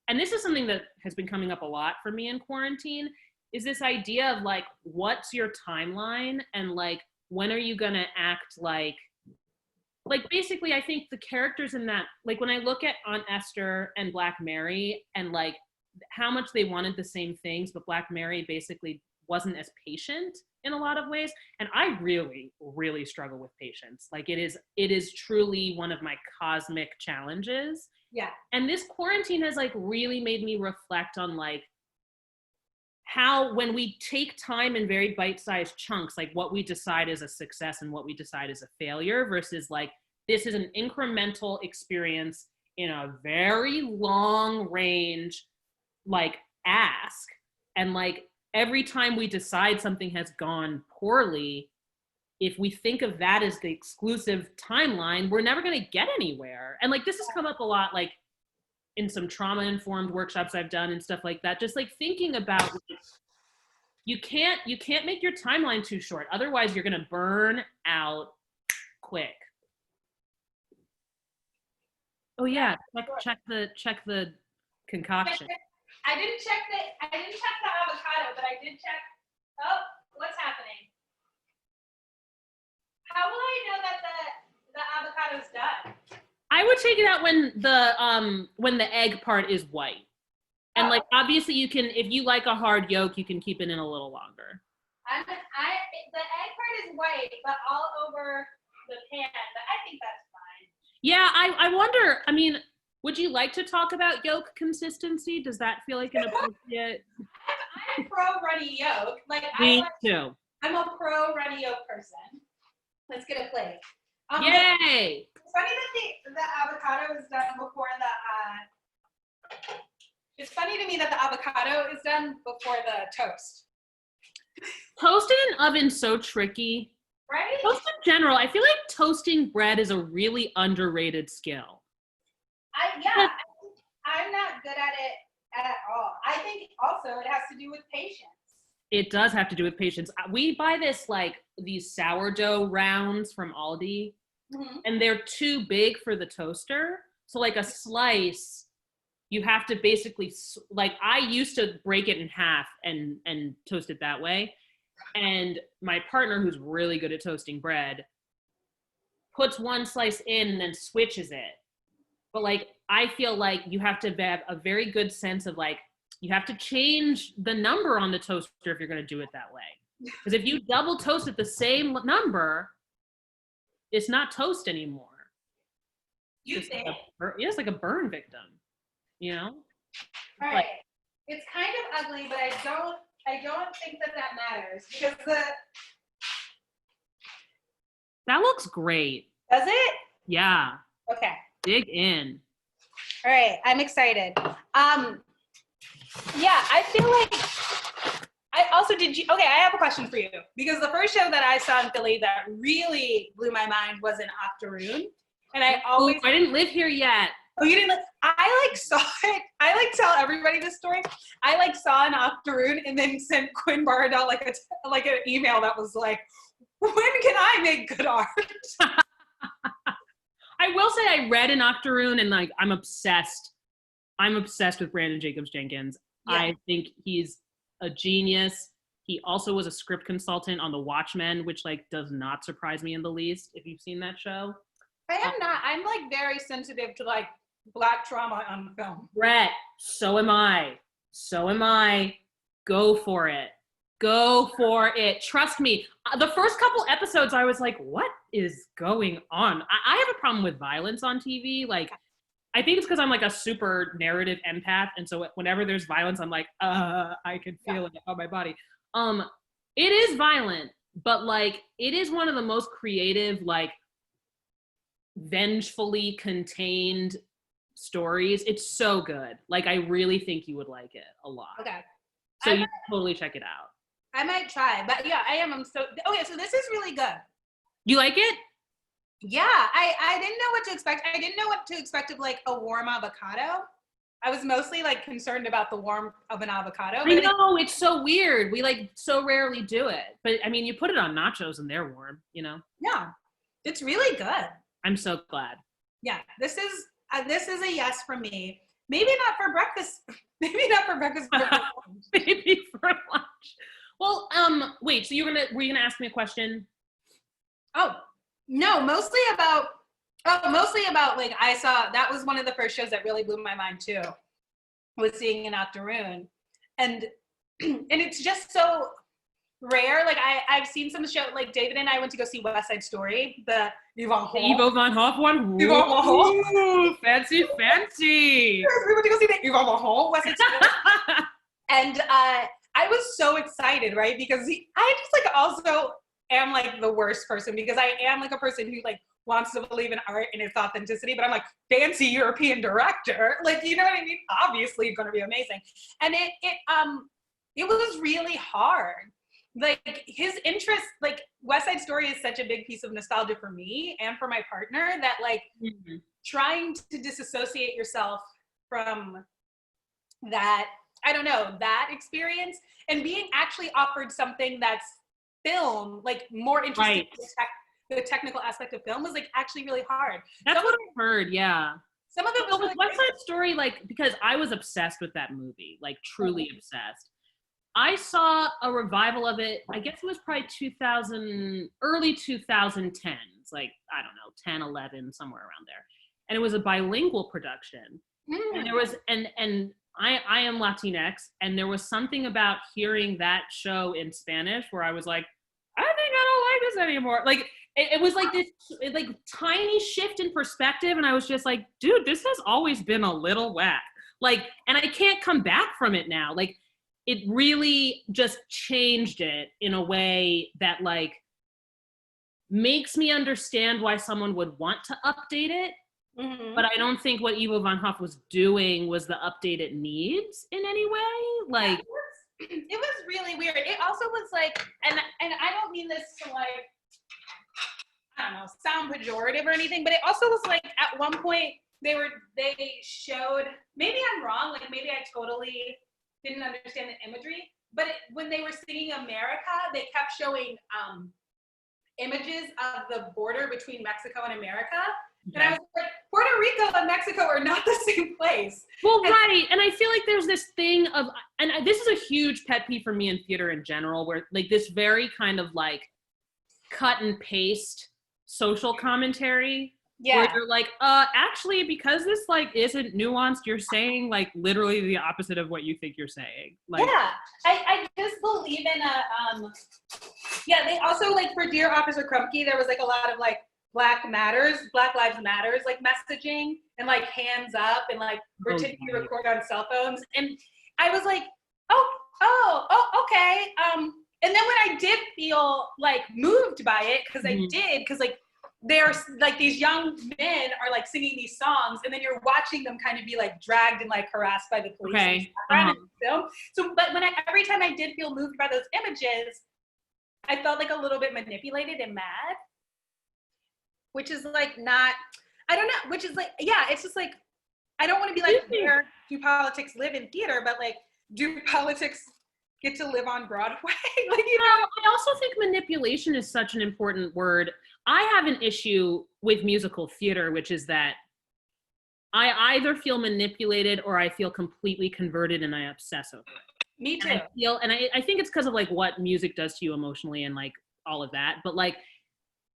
and this is something that has been coming up a lot for me in quarantine, is this idea of like, what's your timeline? And like, when are you gonna act like basically, I think the characters in that, like when I look at Aunt Esther and Black Mary and like how much they wanted the same things, but Black Mary basically wasn't as patient in a lot of ways. And I really, really struggle with patience. Like it is truly one of my cosmic challenges. Yeah. And this quarantine has like really made me reflect on like how when we take time in very bite-sized chunks, like what we decide is a success and what we decide is a failure, versus like, this is an incremental experience in a very long range, like ask. And like every time we decide something has gone poorly, if we think of that as the exclusive timeline, we're never going to get anywhere. And like, this has come up a lot, like in some trauma-informed workshops I've done and stuff like that, just like thinking about, like, you can't make your timeline too short. Otherwise you're going to burn out quick. Oh yeah, check the concoction. I didn't check the avocado, but I did check. Oh, what's happening? How will I know that the avocado's done? I would take it out when the egg part is white. And like obviously you can, if you like a hard yolk, you can keep it in a little longer. The egg part is white, but all over the pan. But I think that's fine. Yeah, I wonder. I mean, would you like to talk about yolk consistency? Does that feel like an appropriate? I'm pro runny yolk. Me too. I'm a pro runny yolk person. Let's get a plate. Yay! It's funny that the avocado is done before the. It's funny to me that the avocado is done before the toast. Toasting in an oven so tricky. Right? Toast in general, I feel like toasting bread is a really underrated skill. I'm not good at it at all. I think also it has to do with patience. It does have to do with patience. We buy these sourdough rounds from Aldi, and they're too big for the toaster. So like a slice, you have to basically, I used to break it in half and toast it that way. And my partner, who's really good at toasting bread, puts one slice in and then switches it. But I feel like you have to have a very good sense of you have to change the number on the toaster if you're going to do it that way. Because if you double toast at the same number, it's not toast anymore. You think? It's like a burn victim, you know? All right. It's kind of ugly, but I don't think that matters because that looks great. Does it? Yeah. Okay. Dig in. All right. I'm excited. Yeah, I feel like I have a question for you because the first show that I saw in Philly that really blew my mind was an Octoroon. And I didn't live here yet. Oh, you didn't? I saw it. I tell everybody this story. I saw an Octoroon and then sent Quinn Bardell an email that was like, when can I make good art? I will say I read an Octoroon and I'm obsessed. I'm obsessed with Brandon Jacobs Jenkins. Yeah. I think he's a genius. He also was a script consultant on The Watchmen, which does not surprise me in the least. If you've seen that show, I am not. I'm very sensitive to Black trauma on film. Brett, so am I. Go for it. Go for it. Trust me. The first couple episodes, I was like, what is going on? I have a problem with violence on TV. I think it's because I'm a super narrative empath. And so whenever there's violence, I'm I can feel it on my body. It is violent, but it is one of the most creative, vengefully contained stories. It's so good. I really think you would like it a lot. Okay. So you totally check it out. I might try, but yeah, I am. Okay, so this is really good. You like it? Yeah, I didn't know what to expect. I didn't know what to expect of a warm avocado. I was mostly concerned about the warmth of an avocado. I know, it's so weird. We so rarely do it. But I mean, you put it on nachos and they're warm, Yeah, it's really good. I'm so glad. Yeah, this is a yes from me. Maybe not for breakfast. Maybe not for breakfast. But for lunch. Maybe for lunch. Well, wait. So were you gonna ask me a question? Oh no, mostly about I saw that was one of the first shows that really blew my mind too. Was seeing an Octoroon, and it's just so rare. I've seen some show David and I went to go see West Side Story, the Ivo Van Hoff one. Ivo Van Hoff. Ooh, fancy. Yes, we went to go see the Ivo Van Hoff West Side Story, and I was so excited, right? Because I just also am the worst person because I am a person who wants to believe in art and its authenticity, but I'm fancy European director, you know what I mean? Obviously, it's going to be amazing, and it was really hard. His interest, West Side Story is such a big piece of nostalgia for me and for my partner that trying to disassociate yourself from that, I don't know, that experience and being actually offered something that's film, more interesting in the technical aspect of film was actually really hard. That's what I've heard, yeah. Some of it was West Side Story, because I was obsessed with that movie, truly obsessed. I saw a revival of it, I guess it was probably early 2010s, I don't know, 10, 11, somewhere around there. and it was a bilingual production. And there was, and I am Latinx, and there was something about hearing that show in Spanish where I was like, I think I don't like this anymore. Like, it was like this like tiny shift in perspective, and I was just like, dude, this has always been a little whack. Like, and I can't come back from it now. Like, it really just changed it in a way that like makes me understand why someone would want to update it. Mm-hmm. But I don't think what Ivo van Hoff was doing was the update it needs in any way. Like, it was really weird. It also was like, and I don't mean this to like, I don't know, sound pejorative or anything, but it also was like at one point they showed, maybe I'm wrong, like maybe I totally didn't understand the imagery, but when they were singing America, they kept showing images of the border between Mexico and America. And I was like, Puerto Rico and Mexico are not the same place. Well, right. And I feel like there's this thing of, and this is a huge pet peeve for me in theater in general, where like this very kind of like cut and paste social commentary. Yeah. Where you're like, actually, because this like isn't nuanced, you're saying like literally the opposite of what you think you're saying. Like, yeah. I just believe in they also like for Dear Officer Krupke, there was like a lot of like Black Lives Matters, like messaging and like hands up and like pretending to record on cell phones. And I was like, okay. And then when I did feel like moved by it, because I did, because like there's like these young men are like singing these songs, and then you're watching them kind of be like dragged and like harassed by the police. Okay. Film. So, but every time I did feel moved by those images, I felt like a little bit manipulated and mad. Which is like not, I don't know, which is like, yeah, it's just like, I don't want to be like, where do politics live in theater, but like, do politics get to live on Broadway? Like, you know? I also think manipulation is such an important word. I have an issue with musical theater, which is that I either feel manipulated or I feel completely converted and I obsess over it. Me too. And I think it's because of like what music does to you emotionally and like all of that. But like,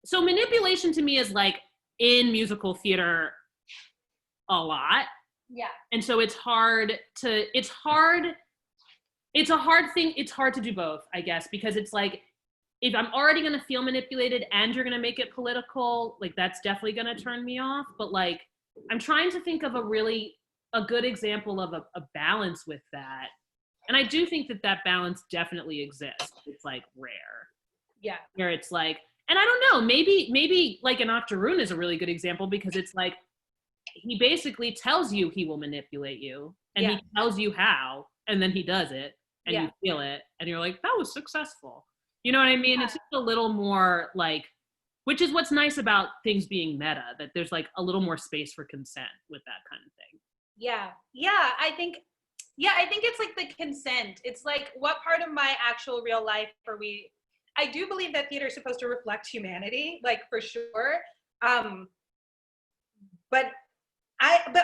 so manipulation to me is like in musical theater a lot. Yeah. And so it's a hard thing. It's hard to do both, I guess, because it's like, if I'm already going to feel manipulated and you're going to make it political, like that's definitely going to turn me off. But like, I'm trying to think of a good example of a balance with that. And I do think that balance definitely exists. It's like rare. Yeah. Where it's like, and I don't know, maybe like an Octoroon is a really good example, because it's like, he basically tells you he will manipulate you, and he tells you how, and then he does it, and you feel it, and you're like, that was successful. You know what I mean? Yeah. It's just a little more like, which is what's nice about things being meta, that there's like a little more space for consent with that kind of thing. Yeah. I think it's like the consent. It's like, what part of my actual real life are we, I do believe that theater is supposed to reflect humanity, like for sure. But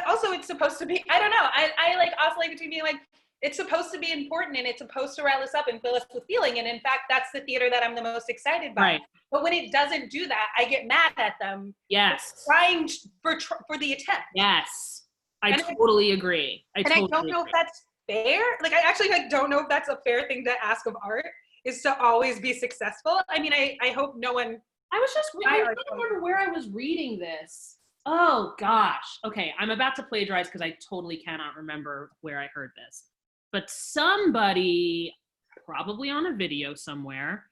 also it's supposed to be, I don't know. I like oscillate between being like, it's supposed to be important and it's supposed to rile us up and fill us with feeling. And in fact, that's the theater that I'm the most excited by. Right. But when it doesn't do that, I get mad at them. Yes. Trying for the attempt. Yes. I totally agree. I don't know if that's fair. Like, I actually like don't know if that's a fair thing to ask of art, is to always be successful. I mean, I hope no one. I don't remember where I was reading this. Oh gosh. Okay, I'm about to plagiarize because I totally cannot remember where I heard this. But somebody, probably on a video somewhere,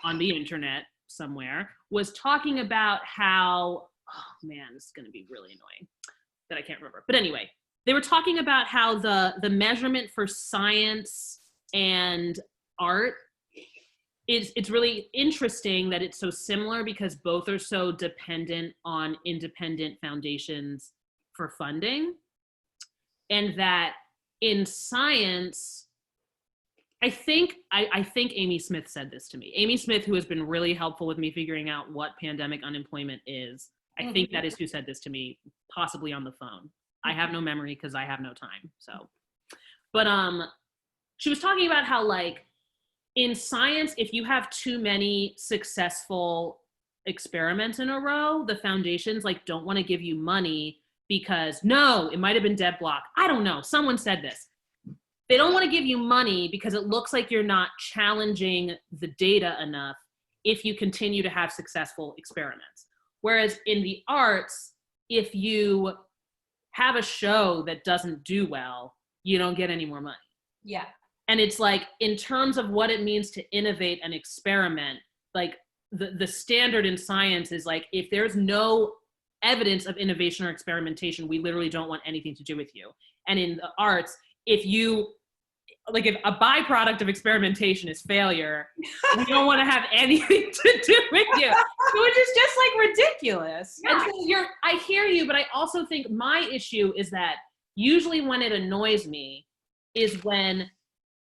on the internet somewhere, was talking about how, oh man, this is going to be really annoying that I can't remember. But anyway, they were talking about how the measurement for science and art it's really interesting that it's so similar, because both are so dependent on independent foundations for funding. And that in science, I think Amy Smith said this to me. Amy Smith, who has been really helpful with me figuring out what pandemic unemployment is. I think that is who said this to me, possibly on the phone. I have no memory because I have no time. So, but she was talking about how like in science, if you have too many successful experiments in a row, the foundations like don't want to give you money because no, it might have been Deb Block. I don't know. Someone said this. They don't want to give you money because it looks like you're not challenging the data enough if you continue to have successful experiments. Whereas in the arts, if you have a show that doesn't do well, you don't get any more money. Yeah. And it's like, in terms of what it means to innovate and experiment, like the standard in science is like, if there's no evidence of innovation or experimentation, we literally don't want anything to do with you. And in the arts, if a byproduct of experimentation is failure, we don't want to have anything to do with you, which is just like ridiculous. Yeah. And so I hear you, but I also think my issue is that usually when it annoys me is when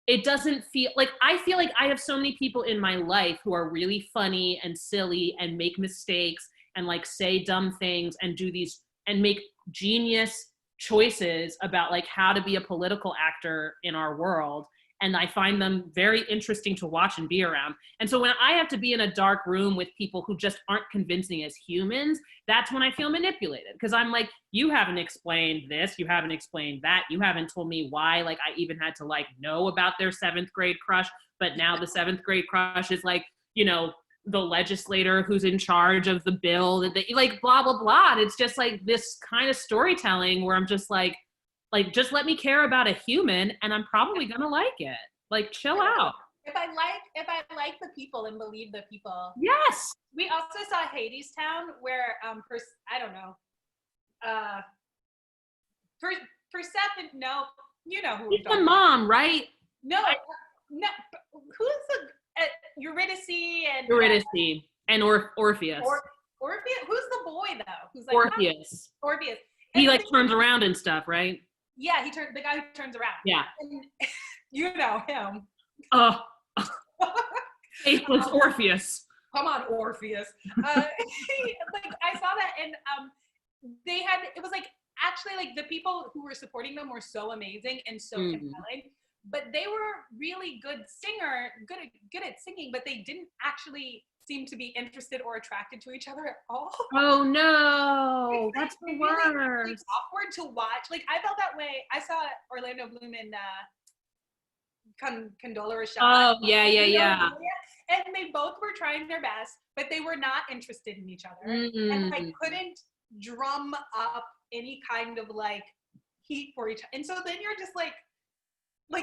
it doesn't feel like, I feel like I have so many people in my life who are really funny and silly and make mistakes and like say dumb things and do these and make genius choices about like how to be a political actor in our world. And I find them very interesting to watch and be around. And so when I have to be in a dark room with people who just aren't convincing as humans, that's when I feel manipulated. Because I'm like, you haven't explained this, you haven't explained that, you haven't told me why, like I even had to like know about their 7th grade crush, but now the 7th grade crush is like, you know, the legislator who's in charge of the bill that they like blah blah blah. And it's just like this kind of storytelling where I'm just like just let me care about a human and I'm probably gonna like it. Like chill out. If I like the people and believe the people. Yes. We also saw Hades Town where I don't know. Persephone, no, you know who He's the mom, right? No, who's the Eurydice and Orpheus. Orpheus? Who's the boy though? Who's like Orpheus. Orpheus. He like turns around and stuff, right? Yeah, the guy who turns around. Yeah. And you know him. Faithless Orpheus. Come on, Orpheus. Like I saw that and it was like actually like the people who were supporting them were so amazing and so compelling. But they were really good at singing, but they didn't actually seem to be interested or attracted to each other at all. Oh no, that's the worst. Really, like, awkward to watch. Like I felt that way. I saw Orlando Bloom in Condola Rashad. Oh yeah. And they both were trying their best, but they were not interested in each other, and I couldn't drum up any kind of like heat for each other. And so then you're just like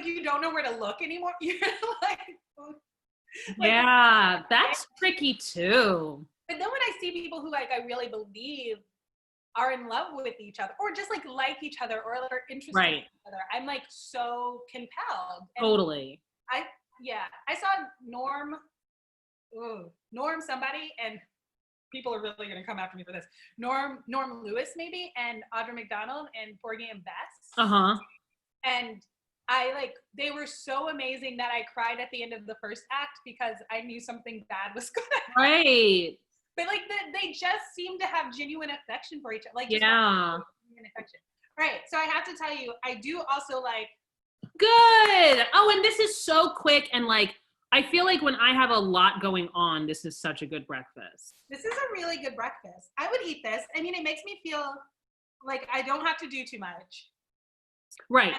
you don't know where to look anymore. You're like yeah, that's tricky too. But then when I see people who like I really believe are in love with each other or just like each other or are interested in each other, I'm like so compelled. And totally. I saw Norm somebody, and people are really gonna come after me for this. Norm Lewis maybe, and Audra McDonald and Porgy and Bess. And they were so amazing that I cried at the end of the first act because I knew something bad was gonna happen. Right. But like they just seem to have genuine affection for each other. Like genuine affection. Right. So I have to tell you, I do also like. Good. Oh, and this is so quick and like I feel like when I have a lot going on, this is such a good breakfast. This is a really good breakfast. I would eat this. I mean, it makes me feel like I don't have to do too much. Right.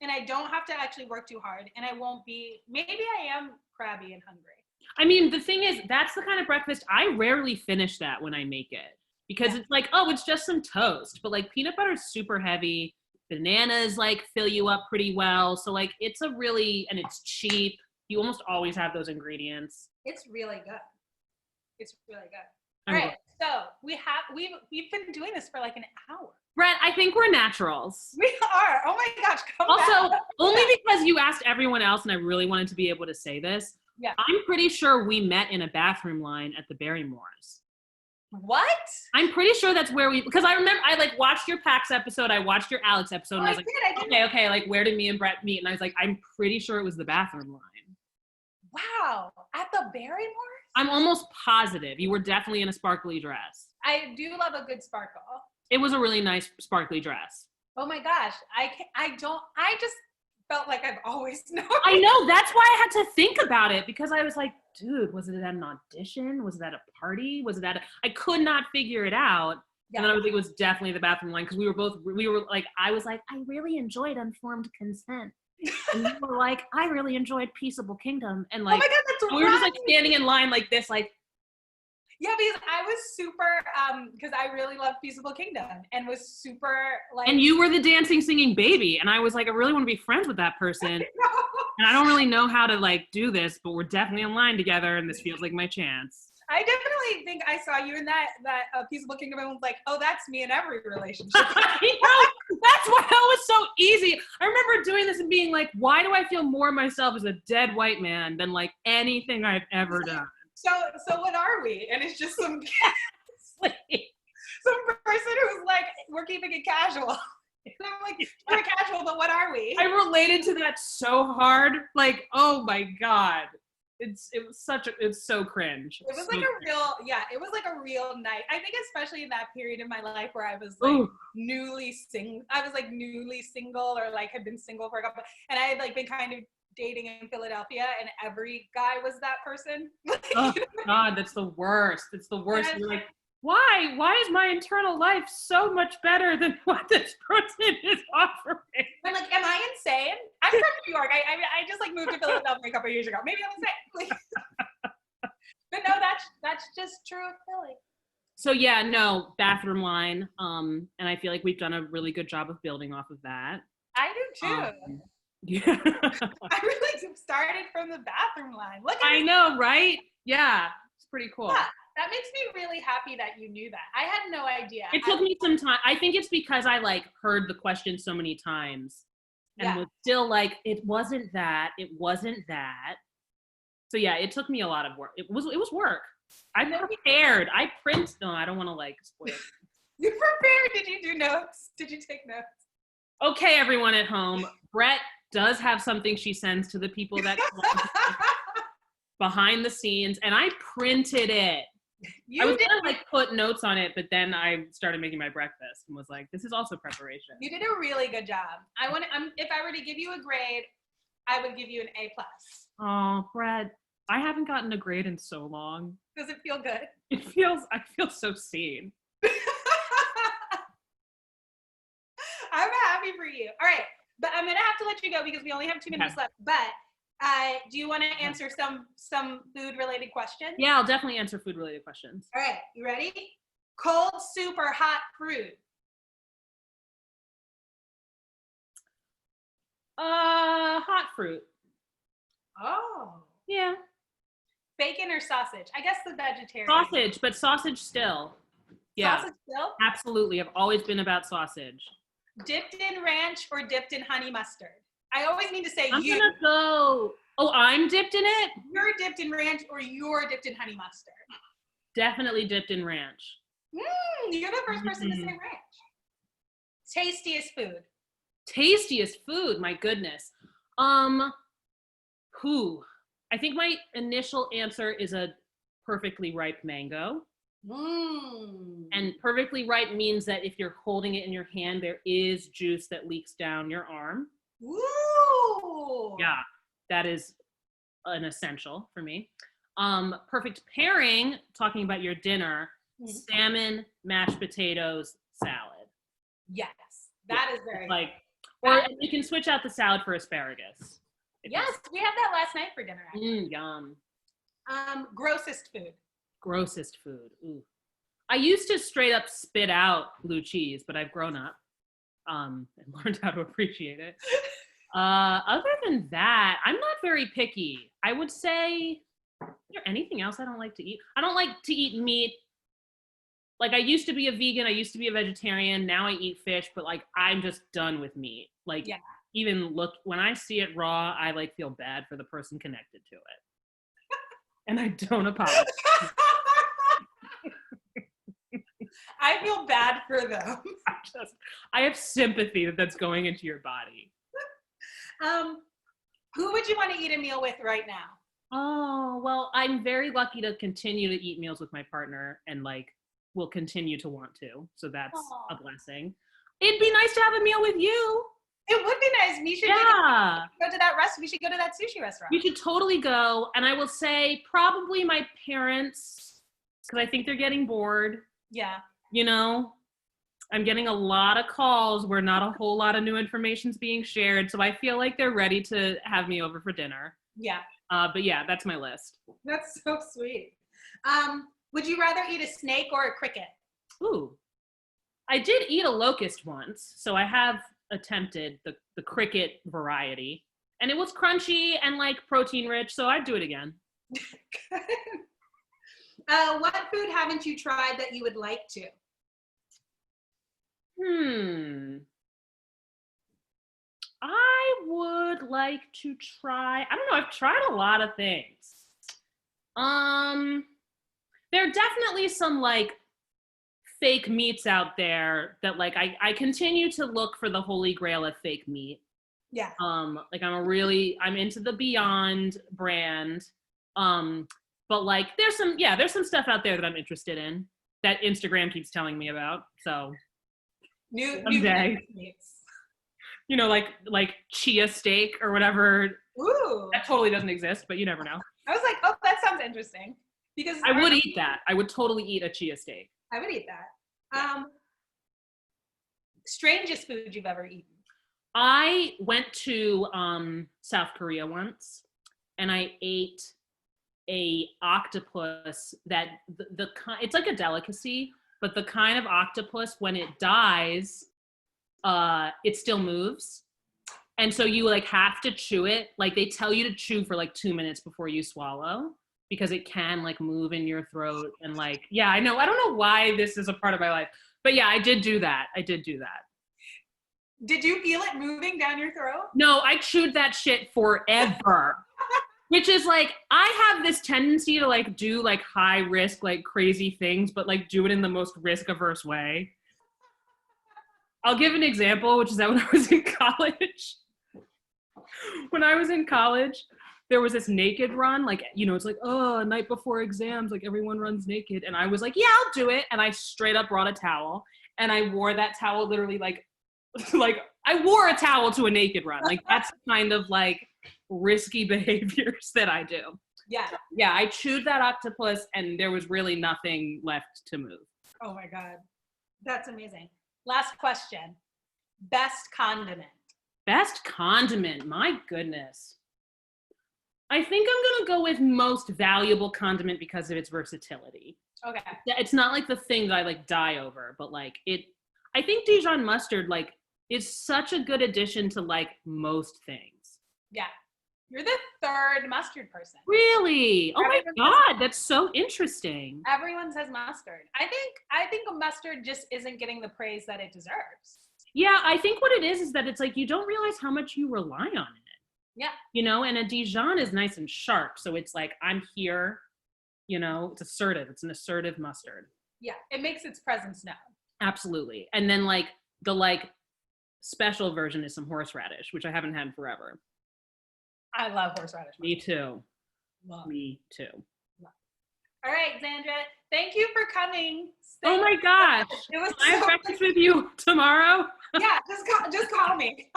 And I don't have to actually work too hard. And I won't be, maybe I am crabby and hungry. I mean, the thing is, that's the kind of breakfast, I rarely finish that when I make it. Because it's like, oh, it's just some toast. But like peanut butter is super heavy. Bananas like fill you up pretty well. So like it's and it's cheap. You almost always have those ingredients. It's really good. It's really good. All right, so we've been doing this for like an hour. Brett, I think we're naturals. We are. Oh my gosh. Also, only because you asked everyone else and I really wanted to be able to say this. Yeah. I'm pretty sure we met in a bathroom line at the Barrymores. What? I'm pretty sure that's where because I remember I like watched your PAX episode, I watched your Alex episode, and I was like, okay, like where did me and Brett meet? And I was like, I'm pretty sure it was the bathroom line. Wow, at the Barrymores? I'm almost positive. You were definitely in a sparkly dress. I do love a good sparkle. It was a really nice sparkly dress. Oh my gosh, I just felt like I've always known. I know, that's why I had to think about it because I was like, dude, was it at an audition? Was it at a party? Was it at I could not figure it out. And then I would think it was definitely the bathroom line, because we were like, I was like, I really enjoyed Unformed Consent. And you were like, I really enjoyed Peaceable Kingdom. And like, oh my God, that's we were just like standing in line like this, like. Yeah, because I was super, because I really loved Peaceable Kingdom and was super like. And you were the dancing, singing baby. And I was like, I really want to be friends with that person. And I don't really know how to like do this, but we're definitely in line together and this feels like my chance. I definitely think I saw you in that Peaceable Kingdom and was like, oh, that's me in every relationship. I know, that's why that was so easy. I remember doing this and being like, why do I feel more myself as a dead white man than like anything I've ever done? So what are we? And it's just some person who's like, we're keeping it casual. And I'm like, we're casual, but what are we? I related to that so hard. Like, oh my God. It's so cringe. It was like it was like a real night. I think especially in that period in my life where I was like newly single or like had been single for a couple, and I had like been kind of dating in Philadelphia, and every guy was that person. Oh God, that's the worst. It's the worst. You're like, why is my internal life so much better than what this person is offering? I'm like, am I insane? I'm from New York. I just like moved to Philadelphia a couple of years ago. Maybe I'm insane. But no, that's just true of Philly. So yeah, no, bathroom line. And I feel like we've done a really good job of building off of that. I do too. Yeah. I really started from the bathroom line. Look at I know, right? Yeah, it's pretty cool. Yeah, that makes me really happy that you knew that. I had no idea. It took me some time. I think it's because I like heard the question so many times and was still like, it wasn't that. So yeah, it took me a lot of work. It was work. I prepared. No, I don't want to like spoil it. You prepared? Did you do notes? Did you take notes? Okay, everyone at home. Brett does have something she sends to the people that behind the scenes, and I printed it. I was gonna like put notes on it, but then I started making my breakfast and was like, this is also preparation. You did a really good job. If I were to give you a grade, I would give you an A+. Oh, Brett, I haven't gotten a grade in so long. Does it feel good? I feel so seen. I'm happy for you. All right, but I'm gonna have to let you go because we only have 2 minutes left. But do you want to answer some food-related questions? Yeah, I'll definitely answer food-related questions. All right, you ready? Cold soup or hot fruit? Hot fruit. Oh. Yeah. Bacon or sausage? I guess the vegetarian. Sausage, but sausage still. Yeah. Sausage still? Absolutely. I've always been about sausage. Dipped in ranch or dipped in honey mustard? I always need to say I'm gonna go. Oh, I'm dipped in it? You're dipped in ranch or you're dipped in honey mustard? Definitely dipped in ranch. You're the first person to say ranch. Tastiest food? Tastiest food, my goodness. I think my initial answer is a perfectly ripe mango. And perfectly ripe means that if you're holding it in your hand, there is juice that leaks down your arm. Ooh. Yeah, that is an essential for me. Perfect pairing, talking about your dinner, salmon, mashed potatoes, salad. Yes, that is very like, or you can switch out the salad for asparagus. Yes, we had that last night for dinner. Yum. Grossest food. Grossest food. Ooh. I used to straight up spit out blue cheese, but I've grown up and learned how to appreciate it. Other than that, I'm not very picky. I would say, is there anything else I don't like to eat? I don't like to eat meat. Like, I used to be a vegan, I used to be a vegetarian, now I eat fish, but like, I'm just done with meat. Like, even when I see it raw, I like feel bad for the person connected to it. And I don't apologize. I feel bad for them. I have sympathy that's going into your body. Who would you want to eat a meal with right now? Oh, well, I'm very lucky to continue to eat meals with my partner and like will continue to want to. So that's a blessing. It'd be nice to have a meal with you. It would be nice. We should go to that restaurant. We should go to that sushi restaurant. We should totally go. And I will say probably my parents, because I think they're getting bored. Yeah. You know, I'm getting a lot of calls where not a whole lot of new information's being shared. So I feel like they're ready to have me over for dinner. Yeah, But yeah, that's my list. that's so sweet. Would you rather eat a snake or a cricket? Ooh, I did eat a locust once, so I have attempted the cricket variety, and it was crunchy and like protein rich, so I'd do it again. What food haven't you tried that you would like to? I would like to try, I don't know, I've tried a lot of things. There are definitely some like fake meats out there that like I continue to look for the holy grail of fake meat. Yeah. Like I'm into the Beyond brand. But like there's some stuff out there that I'm interested in that Instagram keeps telling me about. So New someday, meats. you know, like chia steak or whatever. Ooh. That totally doesn't exist, but you never know. I was like, oh, that sounds interesting. Because I would eat that. I would totally eat a chia steak. I would eat that. Strangest food you've ever eaten? I went to South Korea once, and I ate a octopus that it's like a delicacy, but the kind of octopus when it dies, it still moves. And so you like have to chew it. Like they tell you to chew for like 2 minutes before you swallow because it can like move in your throat. And like, yeah, I know. I don't know why this is a part of my life, but yeah, I did do that. Did you feel it moving down your throat? No, I chewed that shit forever. Which is like, I have this tendency to like do like high risk, like crazy things, but like do it in the most risk averse way. I'll give an example, which is that when I was in college, there was this naked run. Like, you know, it's like, oh, night before exams, like everyone runs naked. And I was like, yeah, I'll do it. And I straight up brought a towel and I wore that towel literally like I wore a towel to a naked run. Like that's kind of like risky behaviors that I do. Yeah. Yeah, I chewed that octopus and there was really nothing left to move. Oh my God. That's amazing. Last question. Best condiment. Best condiment, my goodness. I think I'm gonna go with most valuable condiment because of its versatility. Okay. It's not like the thing that I like die over, but like I think Dijon mustard like is such a good addition to like most things. Yeah. You're the third mustard person. Really? Oh my God, that's so interesting. Everyone says mustard. I think a mustard just isn't getting the praise that it deserves. Yeah, I think what it is that it's like you don't realize how much you rely on it. Yeah. You know, and a Dijon is nice and sharp. So it's like, I'm here, you know, it's assertive. It's an assertive mustard. Yeah, it makes its presence known. Absolutely. And then like the like special version is some horseradish, which I haven't had in forever. I love horseradish. Me too. Love. Me too. Love. All right, Xandra, thank you for coming. Oh my gosh. It was I have breakfast with you tomorrow. Yeah, just call me.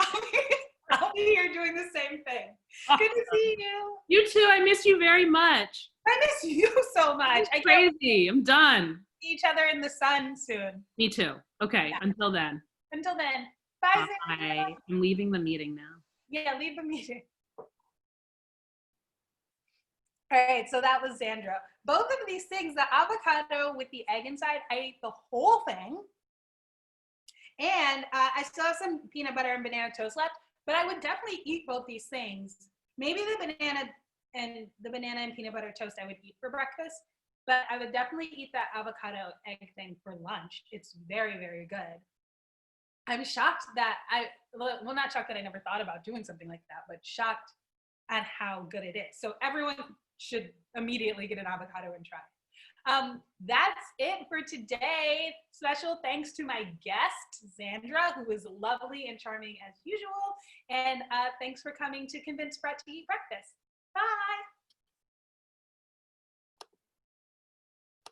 I'll be here doing the same thing. Good to see you. You too. I miss you very much. I miss you so much. It's crazy. I'm done. See each other in the sun soon. Me too. Okay. Yeah. Until then. Until then. Bye. Bye. I'm leaving the meeting now. Yeah, leave the meeting. All right, so that was Xandra. Both of these things, the avocado with the egg inside, I ate the whole thing. And I still have some peanut butter and banana toast left, but I would definitely eat both these things. Maybe the banana and peanut butter toast I would eat for breakfast, but I would definitely eat that avocado egg thing for lunch. It's very, very good. I'm shocked that not shocked that I never thought about doing something like that, but shocked at how good it is. So everyone should immediately get an avocado and try it. That's it for today. Special thanks to my guest, Xandra, who was lovely and charming as usual. And thanks for coming to convince Brett to eat breakfast.